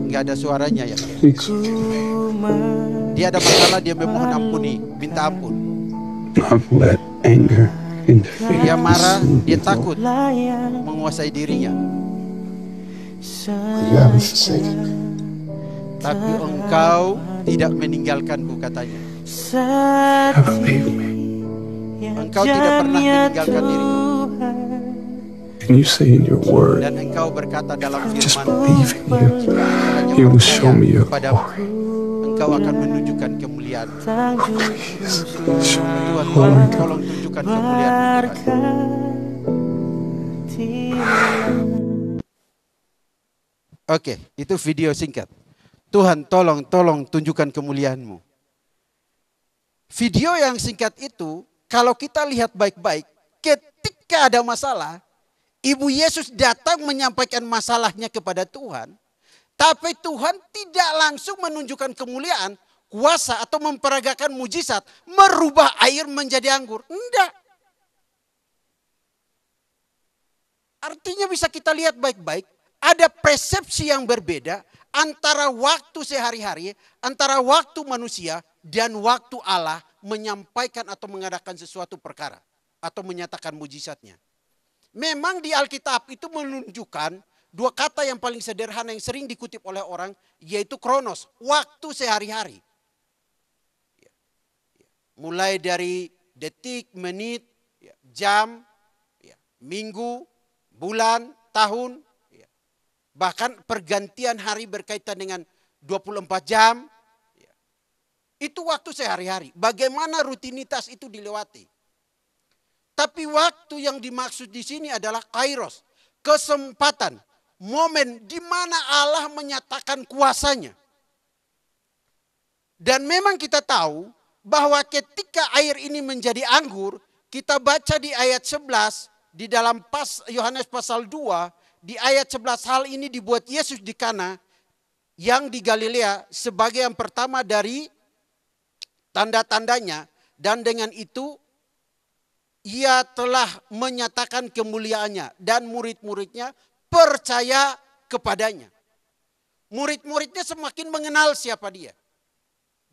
Enggak ada suaranya ya. Dia ada masalah, dia memohon ampuni, minta ampun. Dia marah, dia takut menguasai dirinya. Tapi engkau tidak meninggalkanku, katanya. Engkau tidak pernah meninggalkan diriku. And you say in your word, Dan engkau berkata dalam just firman, believe in you. You will show me your glory. engkau akan menunjukkan kemuliaan. Please, show me your Tuhan, glory, God. tolong tunjukkan kemuliaan Tuhan. Oke, itu video singkat. Tuhan, tolong tunjukkan kemuliaan-Mu. Video yang singkat itu, kalau kita lihat baik-baik, ketika ada masalah, Ibu Yesus datang menyampaikan masalahnya kepada Tuhan, tapi Tuhan tidak langsung menunjukkan kemuliaan, kuasa atau memperagakan mujizat, merubah air menjadi anggur. Enggak. Artinya bisa kita lihat baik-baik, ada persepsi yang berbeda antara waktu sehari-hari, antara waktu manusia dan waktu Allah menyampaikan atau mengadakan sesuatu perkara atau menyatakan mujizatnya. Memang di Alkitab itu menunjukkan dua kata yang paling sederhana yang sering dikutip oleh orang, yaitu kronos, waktu sehari-hari. Mulai dari detik, menit, jam, minggu, bulan, tahun, bahkan pergantian hari berkaitan dengan 24 jam. Itu waktu sehari-hari. Bagaimana rutinitas itu dilewati. Tapi waktu yang dimaksud di sini adalah kairos, kesempatan, momen di mana Allah menyatakan kuasanya. Dan memang kita tahu bahwa ketika air ini menjadi anggur, kita baca di ayat 11 di dalam Yohanes pasal 2, di ayat 11 hal ini dibuat Yesus di Kana yang di Galilea sebagai yang pertama dari tanda-tandanya, dan dengan itu ia telah menyatakan kemuliaannya dan murid-muridnya percaya kepadanya. Murid-muridnya semakin mengenal siapa dia.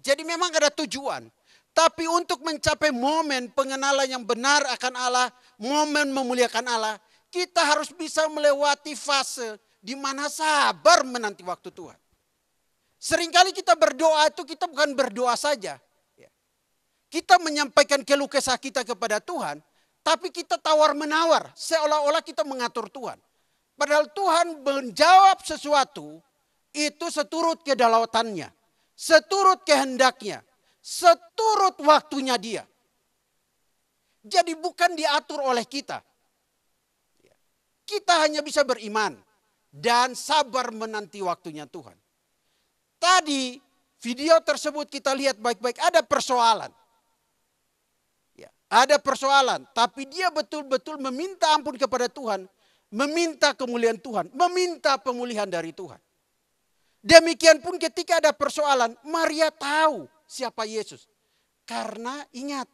Jadi memang ada tujuan. Tapi untuk mencapai momen pengenalan yang benar akan Allah, momen memuliakan Allah, kita harus bisa melewati fase di mana sabar menanti waktu Tuhan. Seringkali kita berdoa itu kita bukan berdoa saja. Kita menyampaikan keluh kesah kita kepada Tuhan, tapi kita tawar-menawar, seolah-olah kita mengatur Tuhan. Padahal Tuhan menjawab sesuatu, itu seturut kedaulatannya, seturut kehendaknya, seturut waktunya dia. Jadi bukan diatur oleh kita. Kita hanya bisa beriman dan sabar menanti waktunya Tuhan. Tadi video tersebut kita lihat baik-baik, ada persoalan. Ada persoalan, tapi dia betul-betul meminta ampun kepada Tuhan, meminta kemuliaan Tuhan, meminta pemulihan dari Tuhan. Demikian pun ketika ada persoalan, Maria tahu siapa Yesus. Karena ingat,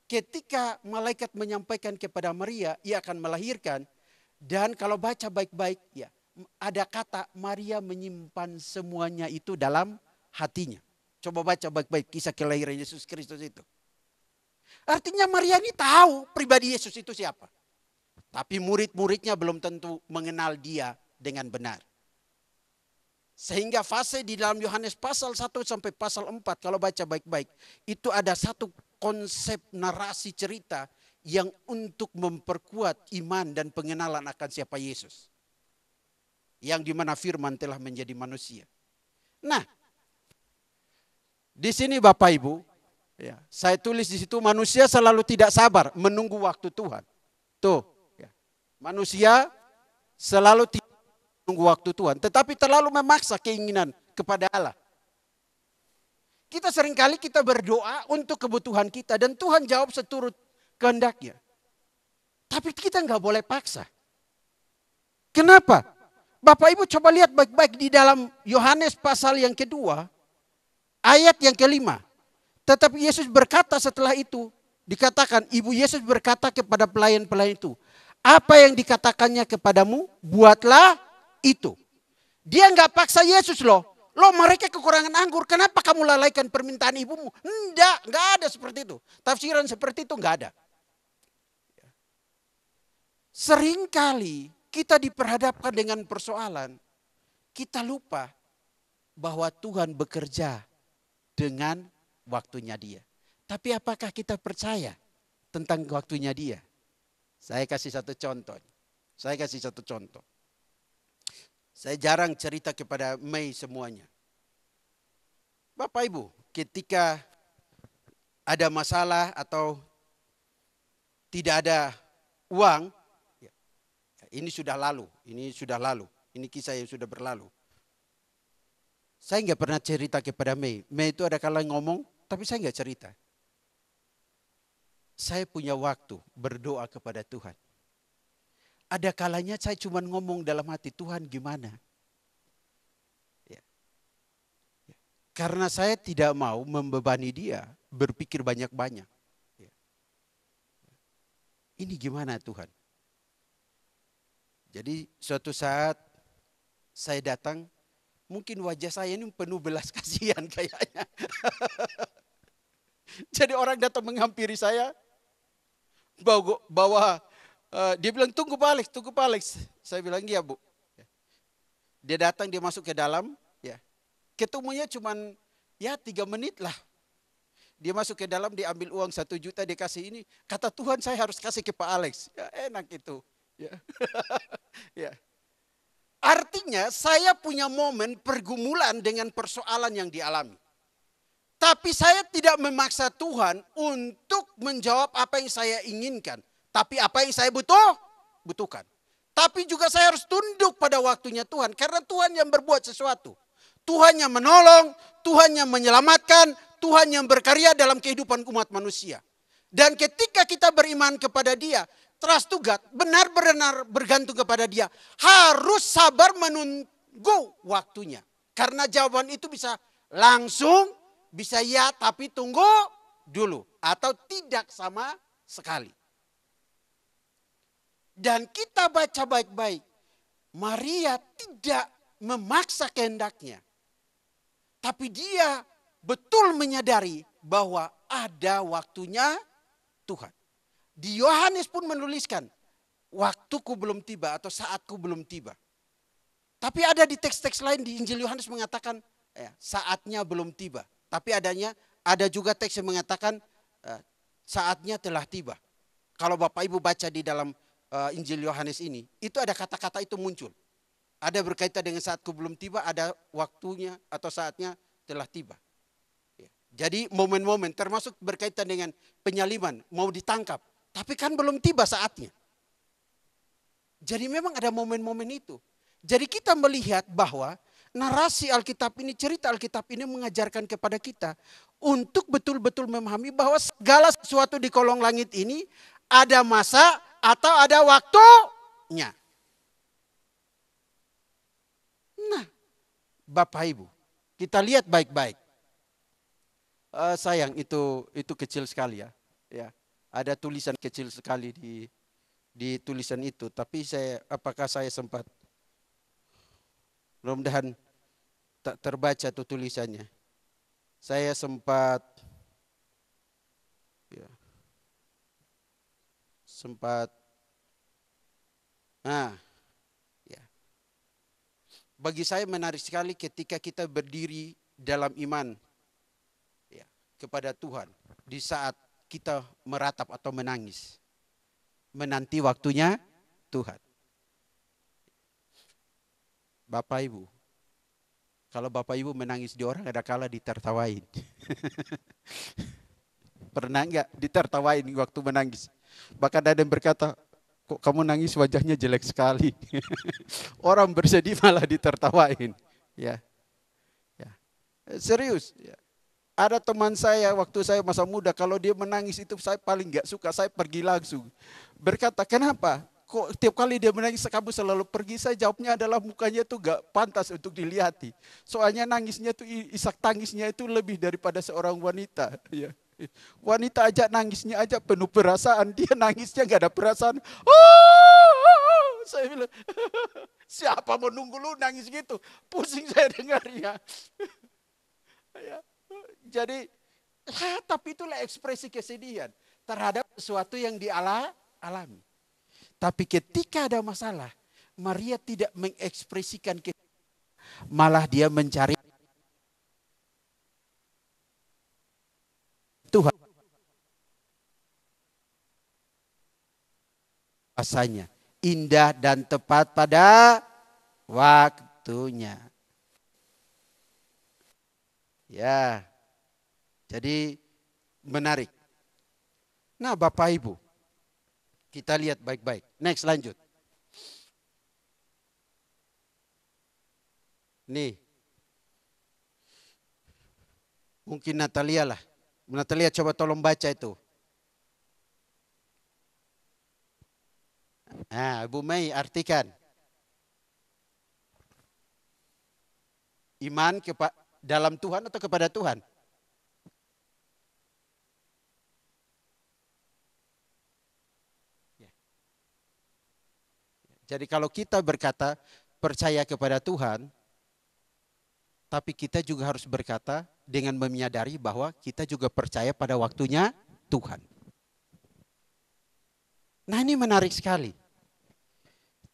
ketika malaikat menyampaikan kepada Maria, ia akan melahirkan. Dan kalau baca baik-baik, ya, ada kata Maria menyimpan semuanya itu dalam hatinya. Coba baca baik-baik kisah kelahiran Yesus Kristus itu. Artinya Maria ini tahu pribadi Yesus itu siapa. Tapi murid-muridnya belum tentu mengenal dia dengan benar. Sehingga fase di dalam Yohanes pasal 1 sampai pasal 4 kalau baca baik-baik. Itu ada satu konsep narasi cerita yang untuk memperkuat iman dan pengenalan akan siapa Yesus. Yang dimana firman telah menjadi manusia. Nah, di sini Bapak Ibu, ya, saya tulis di situ manusia selalu tidak sabar menunggu waktu Tuhan. Tuh, ya. Manusia selalu tidak menunggu waktu Tuhan, tetapi terlalu memaksa keinginan kepada Allah. Kita seringkali kita berdoa untuk kebutuhan kita dan Tuhan jawab seturut kehendaknya. Tapi kita nggak boleh paksa. Kenapa? Bapak Ibu coba lihat baik-baik di dalam Yohanes pasal yang kedua, ayat yang kelima. Tetapi Yesus berkata setelah itu, dikatakan ibu Yesus berkata kepada pelayan-pelayan itu, apa yang dikatakannya kepadamu, buatlah itu. Dia nggak paksa Yesus loh. Loh mereka kekurangan anggur, kenapa kamu lalaikan permintaan ibumu? Enggak ada seperti itu. Tafsiran seperti itu enggak ada. Seringkali kita diperhadapkan dengan persoalan, kita lupa bahwa Tuhan bekerja dengan waktunya Dia. Tapi apakah kita percaya tentang waktunya Dia? Saya kasih satu contoh. Saya jarang cerita kepada Mei semuanya. Bapak Ibu, ketika ada masalah atau tidak ada uang, ini sudah lalu, ini kisah yang sudah berlalu. Saya nggak pernah cerita kepada Mei. Mei itu ada kala ngomong, tapi saya nggak cerita. Saya punya waktu berdoa kepada Tuhan. Ada kalanya saya cuma ngomong dalam hati, Tuhan gimana? Ya. Karena saya tidak mau membebani dia, berpikir banyak-banyak. Ya. Ini gimana Tuhan? Jadi suatu saat saya datang, mungkin wajah saya ini penuh belas kasihan kayaknya. Jadi orang datang menghampiri saya, bawa dia bilang tunggu Pak Alex. Saya bilang iya Bu. Dia datang, dia masuk ke dalam, ya. Ketemunya cuman ya 3 menit lah. Dia masuk ke dalam, dia ambil uang 1 juta, dia kasih ini. Kata Tuhan saya harus kasih ke Pak Alex. Ya enak itu. Ya. Ya. Artinya saya punya momen pergumulan dengan persoalan yang dialami. Tapi saya tidak memaksa Tuhan untuk menjawab apa yang saya inginkan. Tapi apa yang saya butuhkan. Tapi juga saya harus tunduk pada waktunya Tuhan. Karena Tuhan yang berbuat sesuatu. Tuhan yang menolong, Tuhan yang menyelamatkan, Tuhan yang berkarya dalam kehidupan umat manusia. Dan ketika kita beriman kepada Dia, trust to God, benar-benar bergantung kepada Dia, harus sabar menunggu waktunya. Karena jawaban itu bisa langsung, bisa ya tapi tunggu dulu. Atau tidak sama sekali. Dan kita baca baik-baik, Maria tidak memaksa kehendaknya. Tapi dia betul menyadari bahwa ada waktunya Tuhan. Di Yohanes pun menuliskan, waktuku belum tiba atau saatku belum tiba. Tapi ada di teks-teks lain di Injil Yohanes mengatakan saatnya belum tiba. Tapi ada juga teks yang mengatakan saatnya telah tiba. Kalau Bapak Ibu baca di dalam Injil Yohanes ini, itu ada kata-kata itu muncul. Ada berkaitan dengan saatku belum tiba, ada waktunya atau saatnya telah tiba. Ya. Jadi momen-momen termasuk berkaitan dengan penyaliban, mau ditangkap. Tapi kan belum tiba saatnya. Jadi memang ada momen-momen itu. Jadi kita melihat bahwa narasi Alkitab ini, cerita Alkitab ini mengajarkan kepada kita untuk betul-betul memahami bahwa segala sesuatu di kolong langit ini ada masa atau ada waktunya. Nah, Bapak Ibu, kita lihat baik-baik. Sayang itu kecil sekali ya. Ya, ada tulisan kecil sekali di tulisan itu. Tapi apakah saya sempat? Mudah-mudahan tak terbaca tuh tulisannya. Saya sempat ya. Bagi saya menarik sekali ketika kita berdiri dalam iman ya, kepada Tuhan di saat kita meratap atau menangis, menanti waktunya Tuhan. Bapak Ibu, kalau Bapak Ibu menangis di orang, ada kala ditertawain. Pernah enggak ditertawain waktu menangis? Bahkan ada yang berkata, kok kamu nangis wajahnya jelek sekali. Orang bersedih malah ditertawain. Ya. Serius. Ya. Ada teman saya waktu saya masa muda, kalau dia menangis itu saya paling nggak suka, saya pergi langsung. Berkata, kenapa? Kok tiap kali dia menangis kamu selalu pergi? Saya jawabnya adalah mukanya itu gak pantas untuk dilihati. Soalnya nangisnya itu, isak tangisnya itu lebih daripada seorang wanita. Ya. Wanita aja nangisnya aja penuh perasaan, dia nangisnya gak ada perasaan. Saya bilang, siapa mau nunggu lu nangis gitu? Pusing saya dengarnya. Ya. Jadi, tapi itulah ekspresi kesedihan terhadap sesuatu yang dialami. Tapi ketika ada masalah, Maria tidak mengekspresikan kesedihan, malah dia mencari Tuhan. Rasanya indah dan tepat pada waktunya. Ya, jadi menarik. Nah, Bapak Ibu, kita lihat baik-baik. Next, lanjut. Nih, mungkin Natalia lah. Natalia coba tolong baca itu. Nah, Bu Mei artikan. Iman dalam Tuhan atau kepada Tuhan? Jadi kalau kita berkata percaya kepada Tuhan, tapi kita juga harus berkata dengan menyadari bahwa kita juga percaya pada waktunya Tuhan. Nah, ini menarik sekali.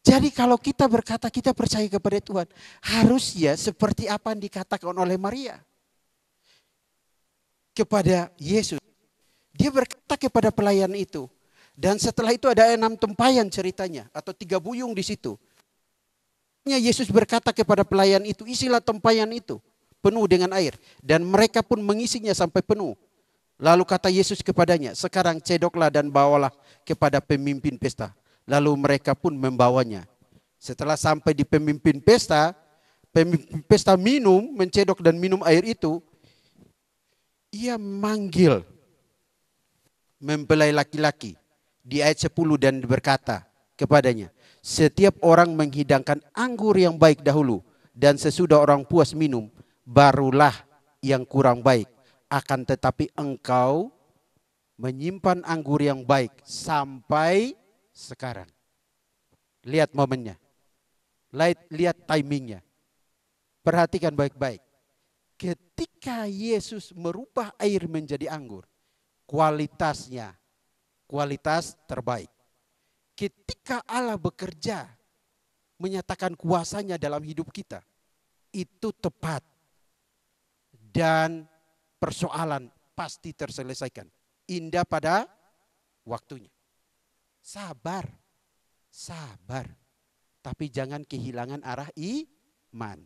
Jadi kalau kita berkata kita percaya kepada Tuhan, harusnya seperti apa yang dikatakan oleh Maria kepada Yesus. Dia berkata kepada pelayan itu. Dan setelah itu ada 6 tempayan ceritanya, atau 3 buyung di situ. Yesus berkata kepada pelayan itu, isilah tempayan itu penuh dengan air. Dan mereka pun mengisinya sampai penuh. Lalu kata Yesus kepadanya, sekarang cedoklah dan bawalah kepada pemimpin pesta. Lalu mereka pun membawanya. Setelah sampai di pemimpin pesta mencedok dan minum air itu. Ia manggil mempelai laki-laki di ayat 10 dan berkata kepadanya, setiap orang menghidangkan anggur yang baik dahulu, dan sesudah orang puas minum, barulah yang kurang baik. Akan tetapi engkau menyimpan anggur yang baik sampai sekarang. Lihat momennya. Lihat timingnya. Perhatikan baik-baik. Ketika Yesus merubah air menjadi anggur, kualitas terbaik. Ketika Allah bekerja, menyatakan kuasanya dalam hidup kita, itu tepat. Dan persoalan pasti terselesaikan. Indah pada waktunya. Sabar. Tapi jangan kehilangan arah iman.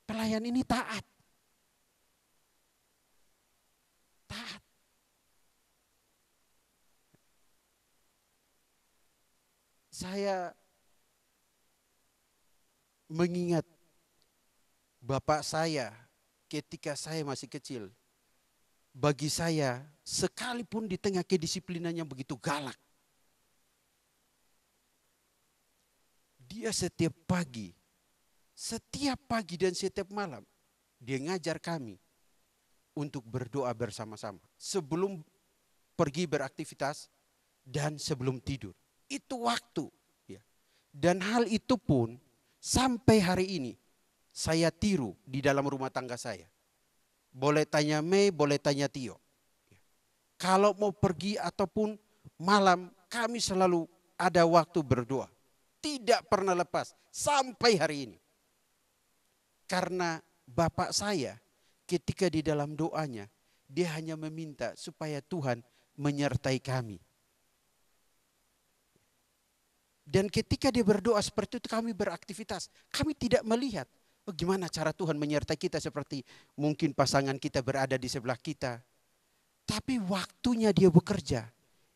Pelayan ini taat. Saya mengingat bapak saya ketika saya masih kecil. Bagi saya, sekalipun di tengah kedisiplinannya begitu galak, dia setiap pagi dan setiap malam, dia ngajar kami untuk berdoa bersama-sama. Sebelum pergi beraktivitas dan sebelum tidur. Itu waktu. Ya. Dan hal itu pun sampai hari ini saya tiru di dalam rumah tangga saya. Boleh tanya Mei, boleh tanya Tio. Ya. Kalau mau pergi ataupun malam, kami selalu ada waktu berdoa. Tidak pernah lepas sampai hari ini. Karena bapak saya ketika di dalam doanya, dia hanya meminta supaya Tuhan menyertai kami. Dan ketika dia berdoa seperti itu, kami beraktivitas. Kami tidak melihat gimana cara Tuhan menyertai kita, seperti mungkin pasangan kita berada di sebelah kita. Tapi waktunya dia bekerja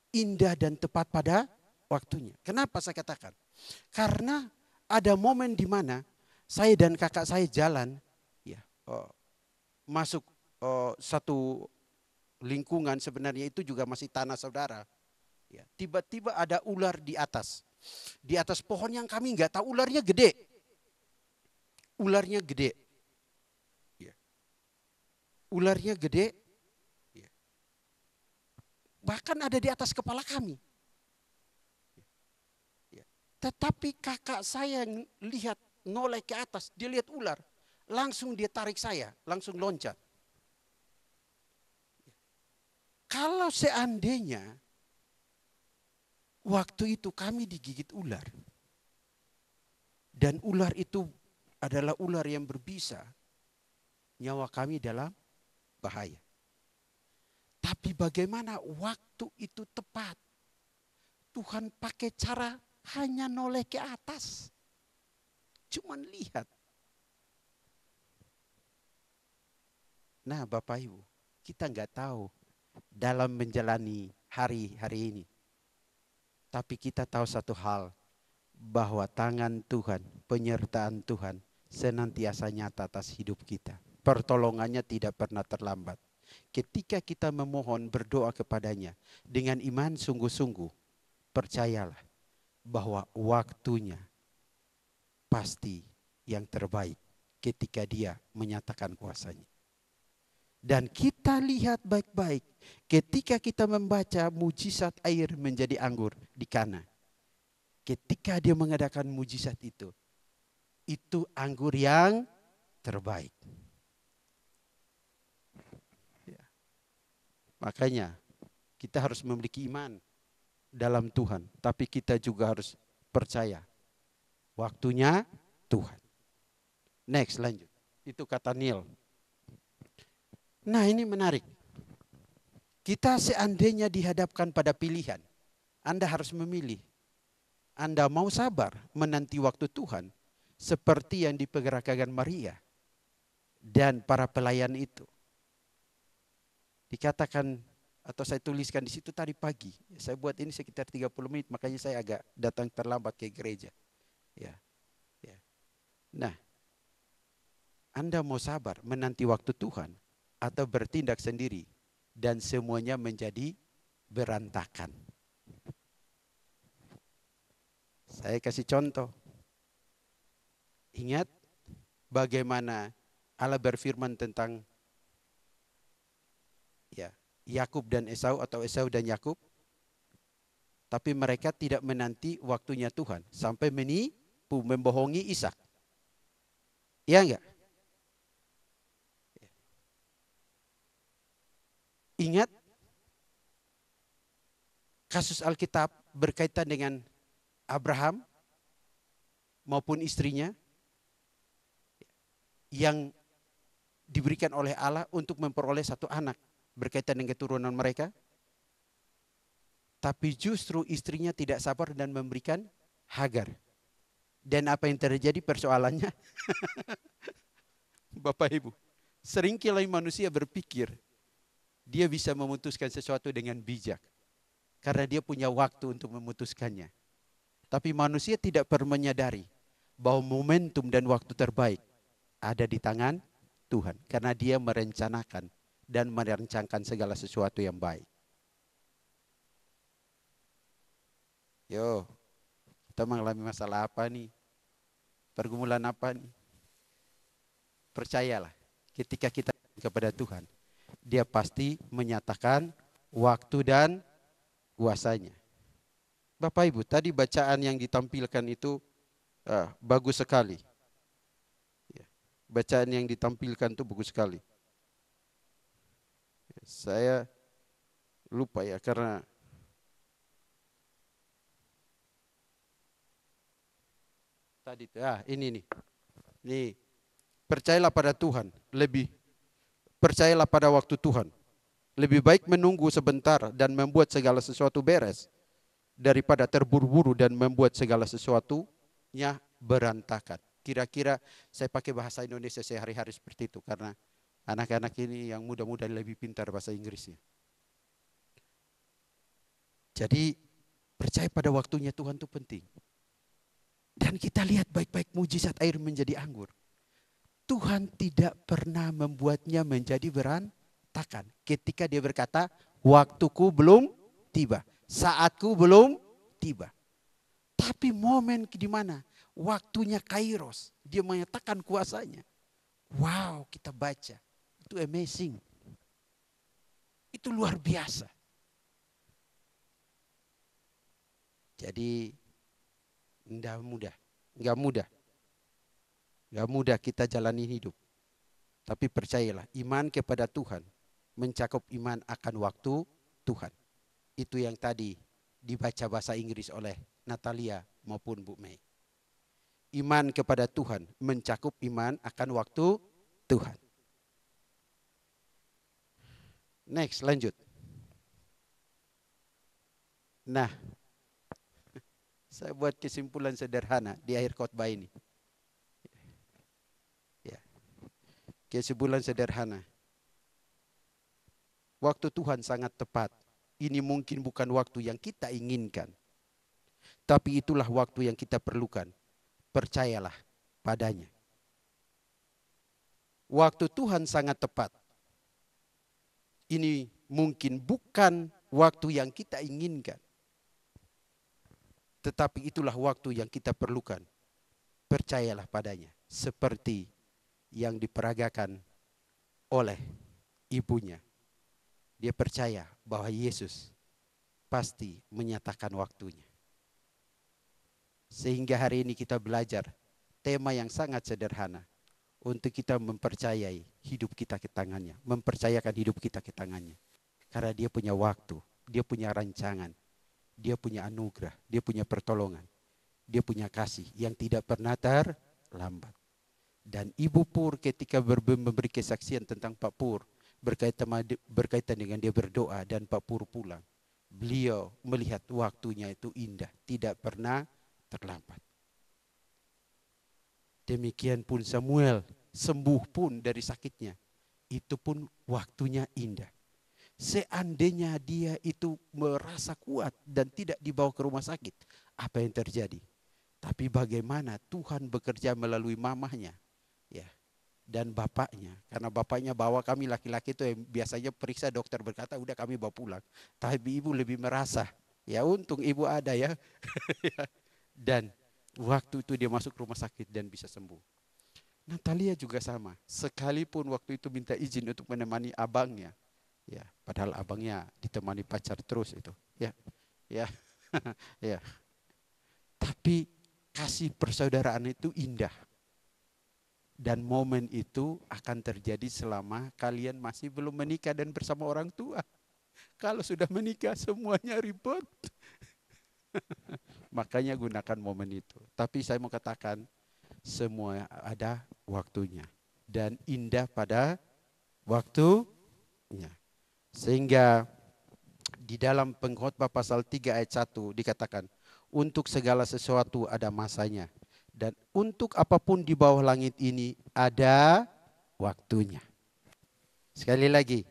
indah dan tepat pada waktunya. Kenapa saya katakan? Karena ada momen di mana saya dan kakak saya jalan, ya, masuk satu lingkungan, sebenarnya itu juga masih tanah saudara. Ya, tiba-tiba ada ular di atas pohon yang kami nggak tahu, ularnya gede. Ularnya gede. Ya. Ularnya gede. Ya. Bahkan ada di atas kepala kami. Ya. Tetapi kakak saya lihat noleh ke atas, dia lihat ular. Langsung dia tarik saya, langsung loncat. Kalau seandainya waktu itu kami digigit ular, dan ular itu adalah ular yang berbisa, nyawa kami dalam bahaya. Tapi bagaimana waktu itu tepat? Tuhan pakai cara hanya noleh ke atas. Cuman lihat. Nah Bapak Ibu, kita nggak tahu dalam menjalani hari-hari ini. Tapi kita tahu satu hal, bahwa tangan Tuhan, penyertaan Tuhan senantiasa nyata atas hidup kita. Pertolongannya tidak pernah terlambat. Ketika kita memohon, berdoa kepadanya dengan iman sungguh-sungguh, percayalah bahwa waktunya pasti yang terbaik ketika dia menyatakan kuasanya. Dan kita lihat baik-baik ketika kita membaca mujizat air menjadi anggur di Kana. Ketika dia mengadakan mujizat itu anggur yang terbaik. Ya. Makanya kita harus memiliki iman dalam Tuhan, tapi kita juga harus percaya waktunya Tuhan. Next, lanjut. Itu kata Neil. Nah ini menarik. Kita seandainya dihadapkan pada pilihan, Anda harus memilih. Anda mau sabar menanti waktu Tuhan seperti yang diperkatakan Maria dan para pelayan itu. Dikatakan atau saya tuliskan di situ tadi pagi. Saya buat ini sekitar 30 menit, makanya saya agak datang terlambat ke gereja. Ya. Ya. Nah, Anda mau sabar menanti waktu Tuhan atau bertindak sendiri dan semuanya menjadi berantakan? Saya kasih contoh. Ingat bagaimana Allah berfirman tentang ya, Yakub dan Esau atau Esau dan Yakub. Tapi mereka tidak menanti waktunya Tuhan sampai menipu, membohongi Ishak. Iya enggak? Ingat kasus Alkitab berkaitan dengan Abraham maupun istrinya yang diberikan oleh Allah untuk memperoleh satu anak berkaitan dengan keturunan mereka. Tapi justru istrinya tidak sabar dan memberikan Hagar. Dan apa yang terjadi persoalannya? Bapak Ibu, seringkali manusia berpikir dia bisa memutuskan sesuatu dengan bijak karena dia punya waktu untuk memutuskannya. Tapi manusia tidak pernah menyadari bahwa momentum dan waktu terbaik ada di tangan Tuhan. Karena dia merencanakan dan merancangkan segala sesuatu yang baik. Yo, kita mengalami masalah apa nih? Pergumulan apa nih? Percayalah, ketika kita kepada Tuhan, dia pasti menyatakan waktu dan kuasanya. Bapak Ibu, tadi bacaan yang ditampilkan itu bagus sekali. Ya, bacaan yang ditampilkan itu bagus sekali. Saya lupa ya karena tadi ini nih. Nih, percayalah pada Tuhan, percayalah pada waktu Tuhan. Lebih baik menunggu sebentar dan membuat segala sesuatu beres daripada terburu-buru dan membuat segala sesuatunya berantakan. Kira-kira saya pakai bahasa Indonesia sehari-hari seperti itu karena anak-anak ini yang muda-muda lebih pintar bahasa Inggrisnya. Jadi percaya pada waktunya Tuhan itu penting. Dan kita lihat baik-baik mujizat air menjadi anggur. Tuhan tidak pernah membuatnya menjadi berantakan. Ketika dia berkata, waktuku belum tiba, saatku belum tiba. Tapi momen di mana waktunya kairos, dia menyatakan kuasanya. Wow, kita baca. Itu amazing. Itu luar biasa. Jadi enggak mudah kita jalani hidup. Tapi percayalah, iman kepada Tuhan mencakup iman akan waktu Tuhan. Itu yang tadi dibaca bahasa Inggris oleh Natalia maupun Bu Mei. Iman kepada Tuhan mencakup iman akan waktu Tuhan. Next, lanjut. Nah, saya buat kesimpulan sederhana di akhir khotbah ini. Ya. Kesimpulan sederhana. Waktu Tuhan sangat tepat. Ini mungkin bukan waktu yang kita inginkan. Tapi itulah waktu yang kita perlukan. Percayalah padanya. Waktu Tuhan sangat tepat. Ini mungkin bukan waktu yang kita inginkan. Tetapi itulah waktu yang kita perlukan. Percayalah padanya. Seperti yang diperagakan oleh ibunya. Dia percaya bahwa Yesus pasti menyatakan waktunya. Sehingga hari ini kita belajar tema yang sangat sederhana. Untuk kita mempercayai hidup kita ke tangannya. Mempercayakan hidup kita ke tangannya. Karena dia punya waktu, dia punya rancangan, dia punya anugerah, dia punya pertolongan. Dia punya kasih yang tidak pernah terlambat. Dan Ibu Pur ketika memberi kesaksian tentang Pak Pur, berkaitan dengan dia berdoa dan Pak Pur pulang. Beliau melihat waktunya itu indah, tidak pernah terlambat. Demikian pun Samuel sembuh pun dari sakitnya. Itu pun waktunya indah. Seandainya dia itu merasa kuat dan tidak dibawa ke rumah sakit, apa yang terjadi? Tapi bagaimana Tuhan bekerja melalui mamahnya, ya, dan bapaknya. Karena bapaknya bawa kami laki-laki itu yang biasanya periksa, dokter berkata udah kami bawa pulang. Tapi ibu lebih merasa, ya untung ibu ada ya. Dan waktu itu dia masuk rumah sakit dan bisa sembuh. Natalia juga sama. Sekalipun waktu itu minta izin untuk menemani abangnya, ya, padahal abangnya ditemani pacar terus itu, ya, ya, ya. Tapi kasih persaudaraan itu indah. Dan momen itu akan terjadi selama kalian masih belum menikah dan bersama orang tua. Kalau sudah menikah semuanya ribet. Makanya gunakan momen itu. Tapi saya mau katakan, semua ada waktunya. Dan indah pada waktunya. Sehingga di dalam Pengkhotbah pasal 3 ayat 1 dikatakan, untuk segala sesuatu ada masanya. Dan untuk apapun di bawah langit ini ada waktunya. Sekali lagi,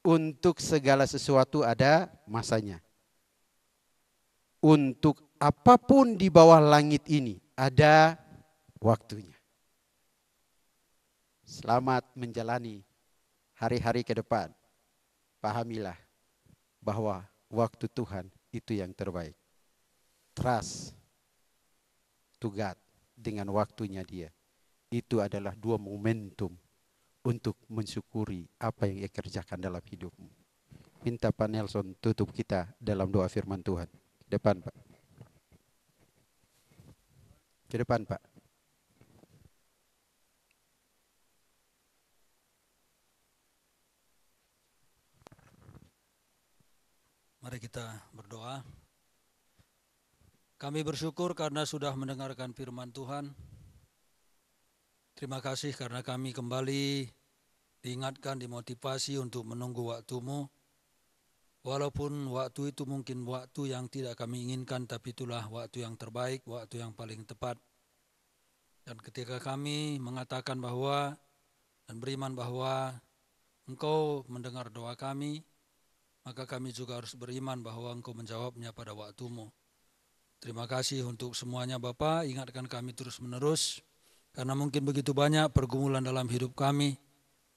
untuk segala sesuatu ada masanya. Untuk apapun di bawah langit ini ada waktunya. Selamat menjalani hari-hari ke depan. Pahamilah bahwa waktu Tuhan itu yang terbaik. Trust to God dengan waktunya dia. Itu adalah dua momentum untuk mensyukuri apa yang ia kerjakan dalam hidupmu. Minta Pak Nelson tutup kita dalam doa firman Tuhan. Depan Pak. Ke depan Pak. Mari kita berdoa. Kami bersyukur karena sudah mendengarkan firman Tuhan. Terima kasih karena kami kembali diingatkan, dimotivasi untuk menunggu waktu-Mu. Walaupun waktu itu mungkin waktu yang tidak kami inginkan, tapi itulah waktu yang terbaik, waktu yang paling tepat. Dan ketika kami mengatakan bahwa dan beriman bahwa Engkau mendengar doa kami, maka kami juga harus beriman bahwa Engkau menjawabnya pada waktu-Mu. Terima kasih untuk semuanya Bapak, ingatkan kami terus-menerus Karena mungkin begitu banyak pergumulan dalam hidup kami,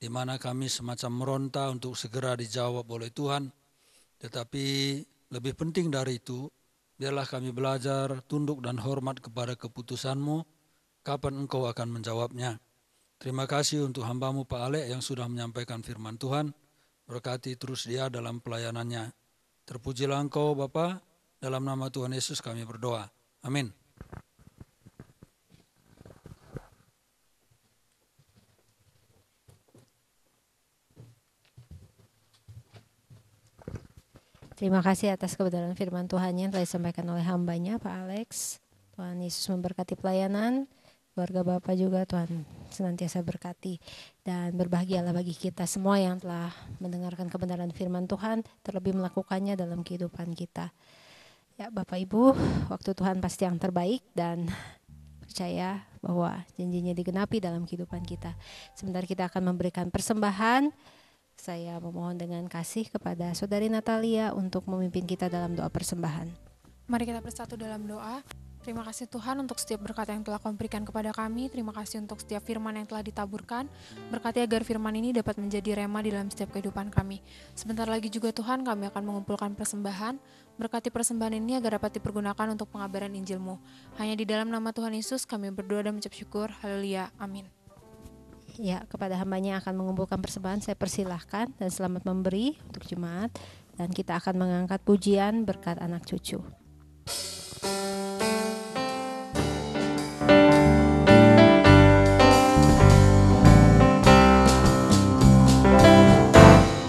di mana kami semacam meronta untuk segera dijawab oleh Tuhan. Tetapi lebih penting dari itu, biarlah kami belajar tunduk dan hormat kepada keputusan-Mu, kapan Engkau akan menjawabnya. Terima kasih untuk hamba-Mu Pak Alek yang sudah menyampaikan firman Tuhan. Berkati terus dia dalam pelayanannya. Terpujilah Engkau Bapa, dalam nama Tuhan Yesus kami berdoa. Amin. Terima kasih atas kebenaran firman Tuhan yang telah disampaikan oleh hambanya Pak Alex. Tuhan Yesus memberkati pelayanan, keluarga Bapak juga Tuhan senantiasa berkati. Dan berbahagialah bagi kita semua yang telah mendengarkan kebenaran firman Tuhan, terlebih melakukannya dalam kehidupan kita. Ya Bapak Ibu, waktu Tuhan pasti yang terbaik dan percaya bahwa janjinya digenapi dalam kehidupan kita. Sebentar kita akan memberikan persembahan. Saya memohon dengan kasih kepada Saudari Natalia untuk memimpin kita dalam doa persembahan. Mari kita bersatu dalam doa. Terima kasih Tuhan untuk setiap berkat yang telah Kau berikan kepada kami. Terima kasih untuk setiap firman yang telah ditaburkan. Berkati agar firman ini dapat menjadi rema di dalam setiap kehidupan kami. Sebentar lagi juga Tuhan kami akan mengumpulkan persembahan. Berkati persembahan ini agar dapat dipergunakan untuk pengabaran Injil-Mu. Hanya di dalam nama Tuhan Yesus kami berdoa dan mengucap syukur. Haleluya. Amin. Ya, kepada hambanya yang akan mengumpulkan persembahan saya persilahkan dan selamat memberi untuk jemaat. Dan kita akan mengangkat pujian berkat anak cucu.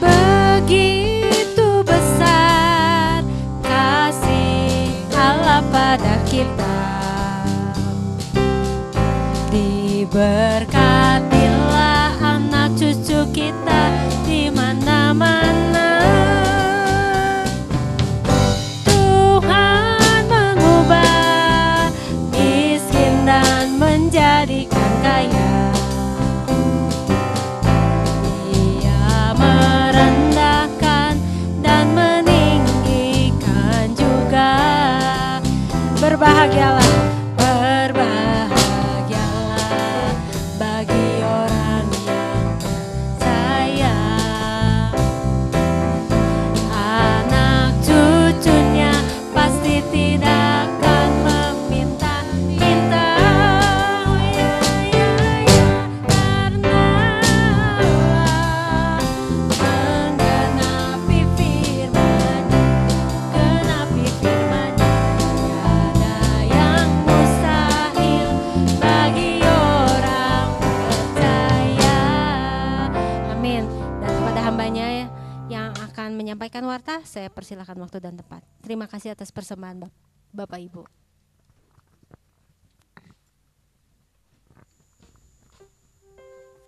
Begitu besar kasih Allah pada kita, diberkatilah anak cucu kita di mana-mana. Tuhan mengubah miskin dan menjadikan kaya. Dia merendahkan dan meninggikan juga. Berbahagialah, berbahagialah bagi orang yang percaya. Anak cucunya pasti tidak akan meminta-minta. Oh, ya, ya, ya. Karena Allah menggenapi firman-Nya, genapi firman-Nya. Tiada yang mustahil bagi orang percaya. Amin. Dan kepada hambanya yang akan menyampaikan warta, saya persilakan waktu dan tempat. Terima kasih atas persembahan Bapak Ibu.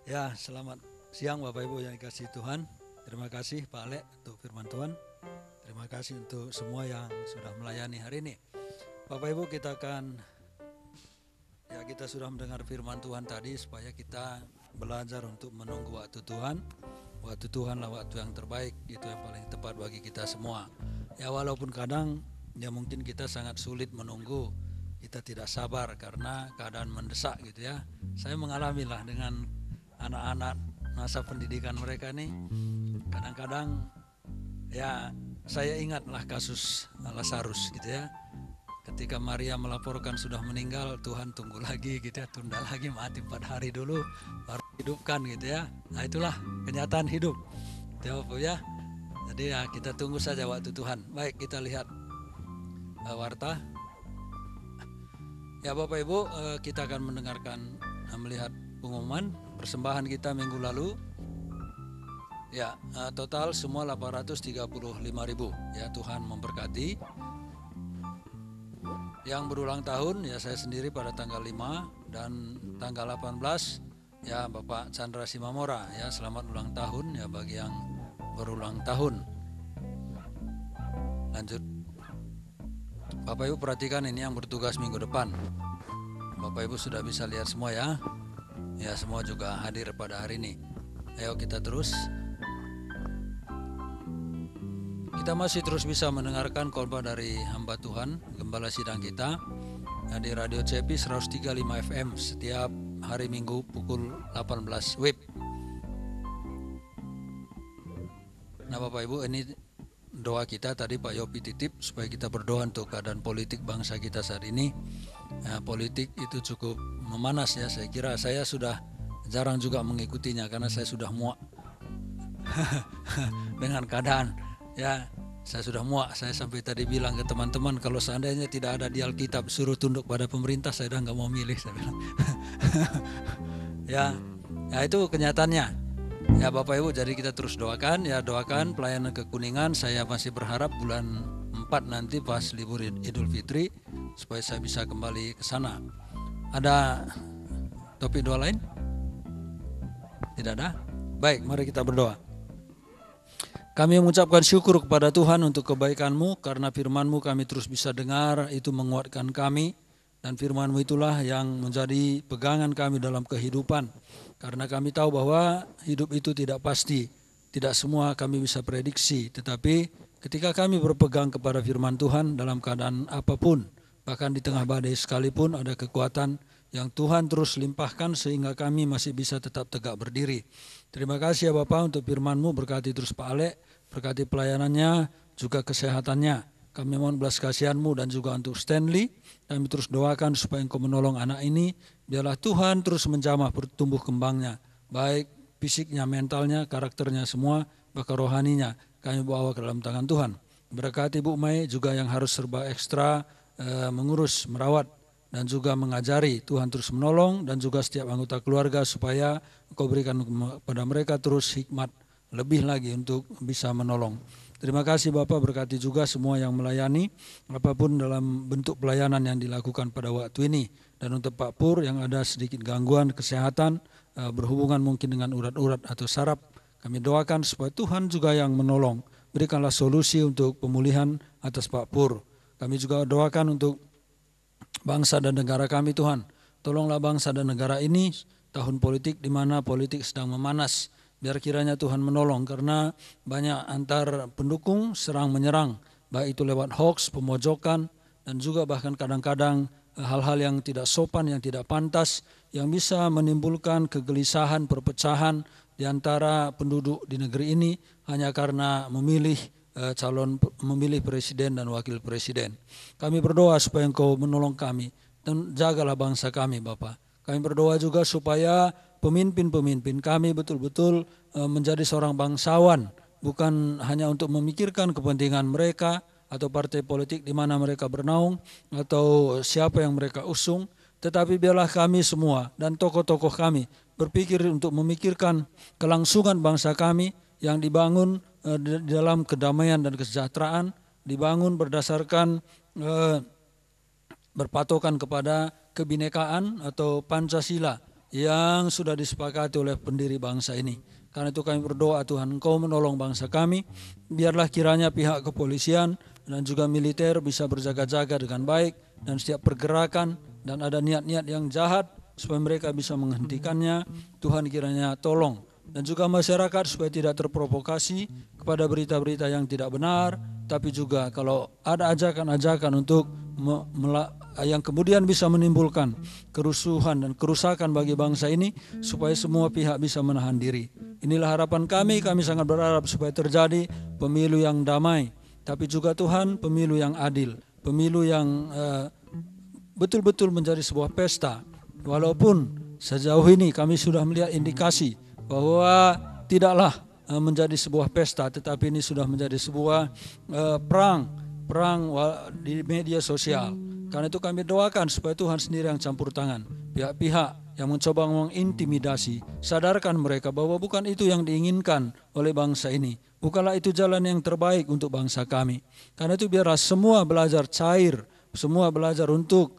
Ya, selamat siang Bapak Ibu yang dikasihi Tuhan. Terima kasih Pak Alek untuk firman Tuhan. Terima kasih untuk semua yang sudah melayani hari ini. Bapak Ibu, kita sudah mendengar firman Tuhan tadi supaya kita belajar untuk menunggu waktu Tuhan. Waktu Tuhanlah waktu yang terbaik, itu yang paling tepat bagi kita semua. Ya, walaupun kadang ya mungkin kita sangat sulit menunggu, kita tidak sabar karena keadaan mendesak gitu ya. Saya mengalamilah dengan anak-anak masa pendidikan mereka nih. Kadang-kadang ya saya ingatlah kasus Lazarus gitu ya. Ketika Maria melaporkan sudah meninggal, Tuhan tunggu lagi gitu ya, tunda lagi, mati 4 hari dulu baru hidupkan gitu ya. Nah, itulah kenyataan hidup. Bapak ya. Jadi ya kita tunggu saja waktu Tuhan. Baik, kita lihat warta. Ya Bapak Ibu, kita akan mendengarkan melihat pengumuman persembahan kita minggu lalu. Ya, total semua 835.000. Ya, Tuhan memberkati. Yang berulang tahun ya saya sendiri pada tanggal 5 dan tanggal 18 ya Bapak Chandra Simamora ya, selamat ulang tahun ya bagi yang berulang tahun. Lanjut. Bapak Ibu perhatikan ini yang bertugas minggu depan. Bapak Ibu sudah bisa lihat semua ya. Ya, semua juga hadir pada hari ini. Ayo kita terus. Kita masih terus bisa mendengarkan khotbah dari hamba Tuhan, gembala sidang kita di Radio CP 103.5 FM setiap hari Minggu pukul 18 WIB. Nah Bapak Ibu, ini doa kita tadi Pak Yopi titip supaya kita berdoa untuk keadaan politik bangsa kita saat ini. Nah, politik itu cukup memanas ya, saya kira saya sudah jarang juga mengikutinya karena saya sudah muak dengan keadaan ya. Saya sudah muak, saya sampai tadi bilang ke teman-teman kalau seandainya tidak ada di Alkitab suruh tunduk pada pemerintah, saya udah nggak mau milih, saya bilang. ya itu kenyataannya. Ya Bapak Ibu, jadi kita terus doakan ya, doakan pelayanan ke Kuningan. Saya masih berharap bulan 4 nanti pas libur Idul Fitri supaya saya bisa kembali ke sana. Ada topik doa lain? Tidak ada? Baik, mari kita berdoa. Kami mengucapkan syukur kepada Tuhan untuk kebaikan-Mu, karena firman-Mu kami terus bisa dengar, itu menguatkan kami, dan firman-Mu itulah yang menjadi pegangan kami dalam kehidupan. Karena kami tahu bahwa hidup itu tidak pasti, tidak semua kami bisa prediksi, tetapi ketika kami berpegang kepada firman Tuhan dalam keadaan apapun, bahkan di tengah badai sekalipun, ada kekuatan yang Tuhan terus limpahkan sehingga kami masih bisa tetap tegak berdiri. Terima kasih ya Bapak untuk firman-Mu, berkati terus Pak Alek, berkati pelayanannya, juga kesehatannya. Kami mohon belas kasihan-Mu dan juga untuk Stanley, kami terus doakan supaya Engkau menolong anak ini, biarlah Tuhan terus menjamah bertumbuh kembangnya, baik fisiknya, mentalnya, karakternya semua, bahkan rohaninya, kami bawa ke dalam tangan Tuhan. Berkati Bu Mai juga yang harus serba ekstra, mengurus, merawat, dan juga mengajari. Tuhan terus menolong, dan juga setiap anggota keluarga supaya Engkau berikan kepada mereka terus hikmat lebih lagi untuk bisa menolong. Terima kasih Bapak, berkati juga semua yang melayani apapun dalam bentuk pelayanan yang dilakukan pada waktu ini. Dan untuk Pak Pur yang ada sedikit gangguan kesehatan berhubungan mungkin dengan urat-urat atau saraf, kami doakan supaya Tuhan juga yang menolong. Berikanlah solusi untuk pemulihan atas Pak Pur. Kami juga doakan untuk bangsa dan negara kami Tuhan. Tolonglah bangsa dan negara ini, tahun politik di mana politik sedang memanas. Biar kiranya Tuhan menolong, karena banyak antar pendukung serang menyerang, baik itu lewat hoax, pemojokan, dan juga bahkan kadang-kadang hal-hal yang tidak sopan, yang tidak pantas, yang bisa menimbulkan kegelisahan, perpecahan di antara penduduk di negeri ini hanya karena memilih memilih presiden dan wakil presiden. Kami berdoa supaya Engkau menolong kami dan jagalah bangsa kami Bapak. Kami berdoa juga supaya pemimpin-pemimpin kami betul-betul menjadi seorang bangsawan, bukan hanya untuk memikirkan kepentingan mereka atau partai politik di mana mereka bernaung atau siapa yang mereka usung, tetapi biarlah kami semua dan tokoh-tokoh kami berpikir untuk memikirkan kelangsungan bangsa kami yang dibangun di dalam kedamaian dan kesejahteraan, dibangun berdasarkan berpatokan kepada kebinekaan atau Pancasila yang sudah disepakati oleh pendiri bangsa ini. Karena itu kami berdoa Tuhan, Engkau menolong bangsa kami, biarlah kiranya pihak kepolisian dan juga militer bisa berjaga-jaga dengan baik, dan setiap pergerakan dan ada niat-niat yang jahat supaya mereka bisa menghentikannya. Tuhan kiranya tolong, dan juga masyarakat supaya tidak terprovokasi kepada berita-berita yang tidak benar, tapi juga kalau ada ajakan-ajakan untuk yang kemudian bisa menimbulkan kerusuhan dan kerusakan bagi bangsa ini, supaya semua pihak bisa menahan diri. Inilah harapan kami sangat berharap supaya terjadi pemilu yang damai, tapi juga Tuhan pemilu yang adil, pemilu yang betul-betul menjadi sebuah pesta. Walaupun sejauh ini kami sudah melihat indikasi bahwa tidaklah menjadi sebuah pesta, tetapi ini sudah menjadi sebuah perang di media sosial. Karena itu kami doakan supaya Tuhan sendiri yang campur tangan. Pihak-pihak yang mencoba mengintimidasi, sadarkan mereka bahwa bukan itu yang diinginkan oleh bangsa ini. Bukanlah itu jalan yang terbaik untuk bangsa kami. Karena itu biarlah semua belajar cair, semua belajar untuk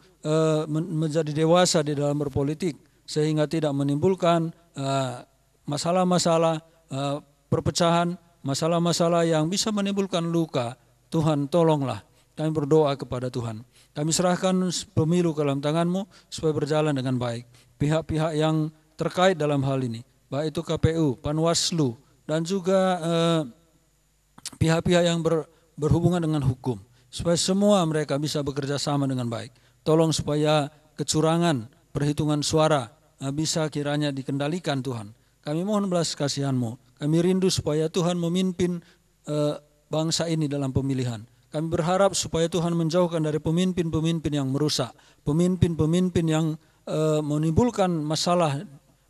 menjadi dewasa di dalam berpolitik, sehingga tidak menimbulkan masalah-masalah perpecahan, masalah-masalah yang bisa menimbulkan luka. Tuhan tolonglah, kami berdoa kepada Tuhan. Kami serahkan pemilu ke dalam tangan-Mu supaya berjalan dengan baik. Pihak-pihak yang terkait dalam hal ini, baik itu KPU, Panwaslu, dan juga pihak-pihak yang berhubungan dengan hukum, supaya semua mereka bisa bekerja sama dengan baik. Tolong supaya kecurangan, perhitungan suara, bisa kiranya dikendalikan Tuhan. Kami mohon belas kasihan-Mu. Kami rindu supaya Tuhan memimpin bangsa ini dalam pemilihan. Kami berharap supaya Tuhan menjauhkan dari pemimpin-pemimpin yang merusak, pemimpin-pemimpin yang menimbulkan masalah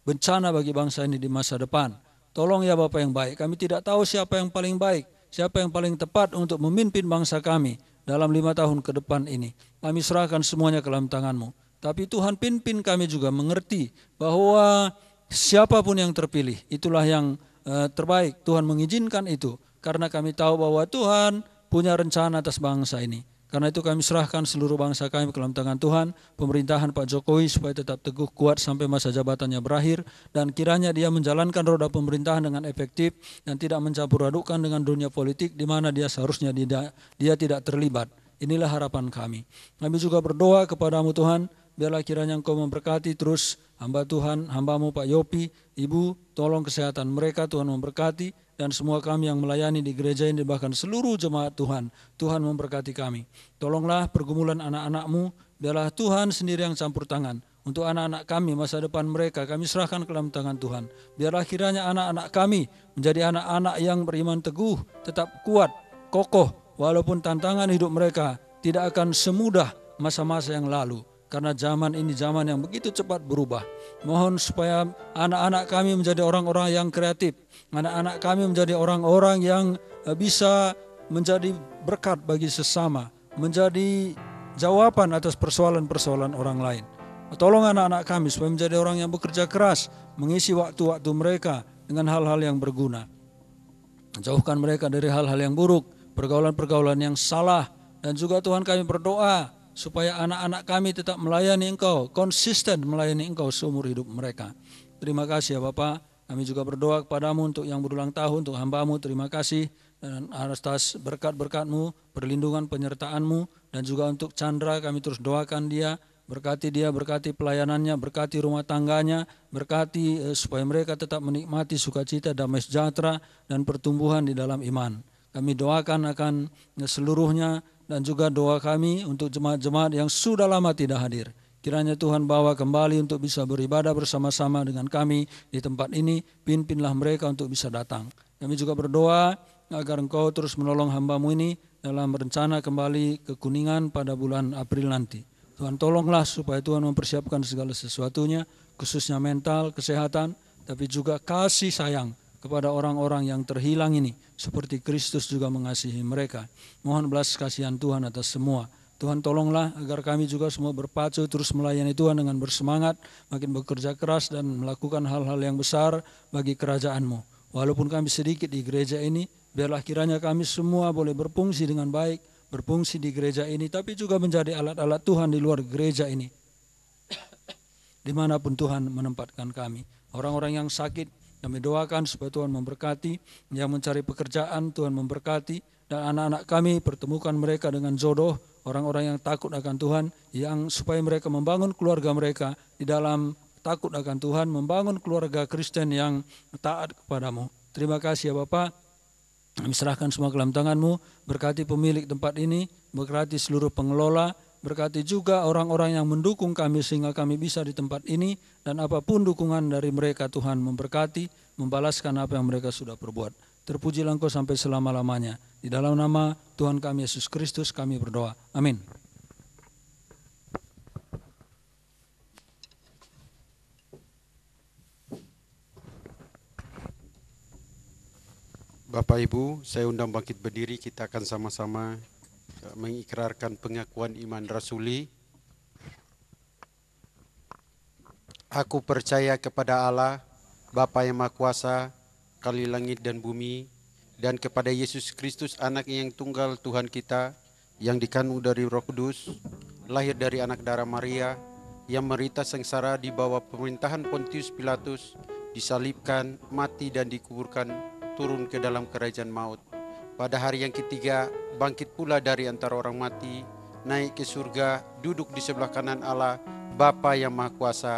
bencana bagi bangsa ini di masa depan. Tolong ya Bapa yang baik, kami tidak tahu siapa yang paling baik, siapa yang paling tepat untuk memimpin bangsa kami dalam 5 tahun ke depan ini. Kami serahkan semuanya ke dalam tangan-Mu. Tapi Tuhan pimpin kami juga mengerti bahwa siapapun yang terpilih, itulah yang terbaik. Tuhan mengizinkan itu, karena kami tahu bahwa Tuhan punya rencana atas bangsa ini. Karena itu kami serahkan seluruh bangsa kami ke dalam tangan Tuhan, pemerintahan Pak Jokowi supaya tetap teguh kuat sampai masa jabatannya berakhir, dan kiranya dia menjalankan roda pemerintahan dengan efektif dan tidak mencampur adukkan dengan dunia politik di mana dia seharusnya dia tidak terlibat. Inilah harapan kami. Kami juga berdoa kepadamu Tuhan, biarlah kiranya Engkau memberkati terus hamba Tuhan, hamba-Mu Pak Yopi, Ibu, tolong kesehatan mereka Tuhan memberkati, dan semua kami yang melayani di gereja ini, bahkan seluruh jemaat Tuhan, Tuhan memberkati kami. Tolonglah pergumulan anak-anak-Mu, biarlah Tuhan sendiri yang campur tangan. Untuk anak-anak kami, masa depan mereka, kami serahkan ke dalam tangan Tuhan. Biarlah kiranya anak-anak kami menjadi anak-anak yang beriman teguh, tetap kuat, kokoh, walaupun tantangan hidup mereka tidak akan semudah masa-masa yang lalu. Karena zaman ini zaman yang begitu cepat berubah. Mohon supaya anak-anak kami menjadi orang-orang yang kreatif. Anak-anak kami menjadi orang-orang yang bisa menjadi berkat bagi sesama. Menjadi jawaban atas persoalan-persoalan orang lain. Tolong anak-anak kami supaya menjadi orang yang bekerja keras. Mengisi waktu-waktu mereka dengan hal-hal yang berguna. Jauhkan mereka dari hal-hal yang buruk. Pergaulan-pergaulan yang salah. Dan juga Tuhan kami berdoa supaya anak-anak kami tetap melayani Engkau, konsisten melayani Engkau seumur hidup mereka. Terima kasih ya Bapak. Kami juga berdoa kepadamu untuk yang berulang tahun, untuk hamba-Mu. Terima kasih dan atas berkat-berkat-Mu, perlindungan penyertaan-Mu, dan juga untuk Chandra kami terus doakan dia, berkati pelayanannya, berkati rumah tangganya, berkati supaya mereka tetap menikmati sukacita, damai sejahtera, dan pertumbuhan di dalam iman. Kami doakan akan seluruhnya, dan juga doa kami untuk jemaat-jemaat yang sudah lama tidak hadir. Kiranya Tuhan bawa kembali untuk bisa beribadah bersama-sama dengan kami di tempat ini. Pimpinlah mereka untuk bisa datang. Kami juga berdoa agar Engkau terus menolong hamba-Mu ini dalam rencana kembali ke Kuningan pada bulan April nanti. Tuhan tolonglah supaya Tuhan mempersiapkan segala sesuatunya, khususnya mental, kesehatan, tapi juga kasih sayang kepada orang-orang yang terhilang ini, seperti Kristus juga mengasihi mereka. Mohon belas kasihan Tuhan atas semua. Tuhan tolonglah agar kami juga semua berpacu terus melayani Tuhan dengan bersemangat, makin bekerja keras dan melakukan hal-hal yang besar bagi kerajaan-Mu. Walaupun kami sedikit di gereja ini, biarlah kiranya kami semua boleh berfungsi dengan baik, berfungsi di gereja ini, tapi juga menjadi alat-alat Tuhan di luar gereja ini. Dimanapun Tuhan menempatkan kami. Orang-orang yang sakit, kami doakan supaya Tuhan memberkati, yang mencari pekerjaan Tuhan memberkati, dan anak-anak kami pertemukan mereka dengan jodoh, orang-orang yang takut akan Tuhan, yang supaya mereka membangun keluarga mereka di dalam takut akan Tuhan, membangun keluarga Kristen yang taat kepadamu. Terima kasih ya Bapak, kami serahkan semua ke dalam tangan-Mu, berkati pemilik tempat ini, berkati seluruh pengelola, berkati juga orang-orang yang mendukung kami sehingga kami bisa di tempat ini, dan apapun dukungan dari mereka Tuhan memberkati, membalaskan apa yang mereka sudah perbuat. Terpujilah Engkau sampai selama-lamanya. Di dalam nama Tuhan kami Yesus Kristus kami berdoa. Amin. Bapak Ibu, saya undang bangkit berdiri, kita akan sama-sama mengikrarkan pengakuan iman rasuli. Aku percaya kepada Allah, Bapa yang Maha Kuasa, Kali langit dan bumi, dan kepada Yesus Kristus, Anak yang tunggal Tuhan kita, yang dikandung dari Roh Kudus, lahir dari anak darah Maria, yang menderita sengsara di bawah pemerintahan Pontius Pilatus, disalibkan, mati dan dikuburkan, turun ke dalam kerajaan maut. Pada hari yang ketiga, bangkit pula dari antara orang mati, naik ke surga, duduk di sebelah kanan Allah, Bapa yang Maha Kuasa,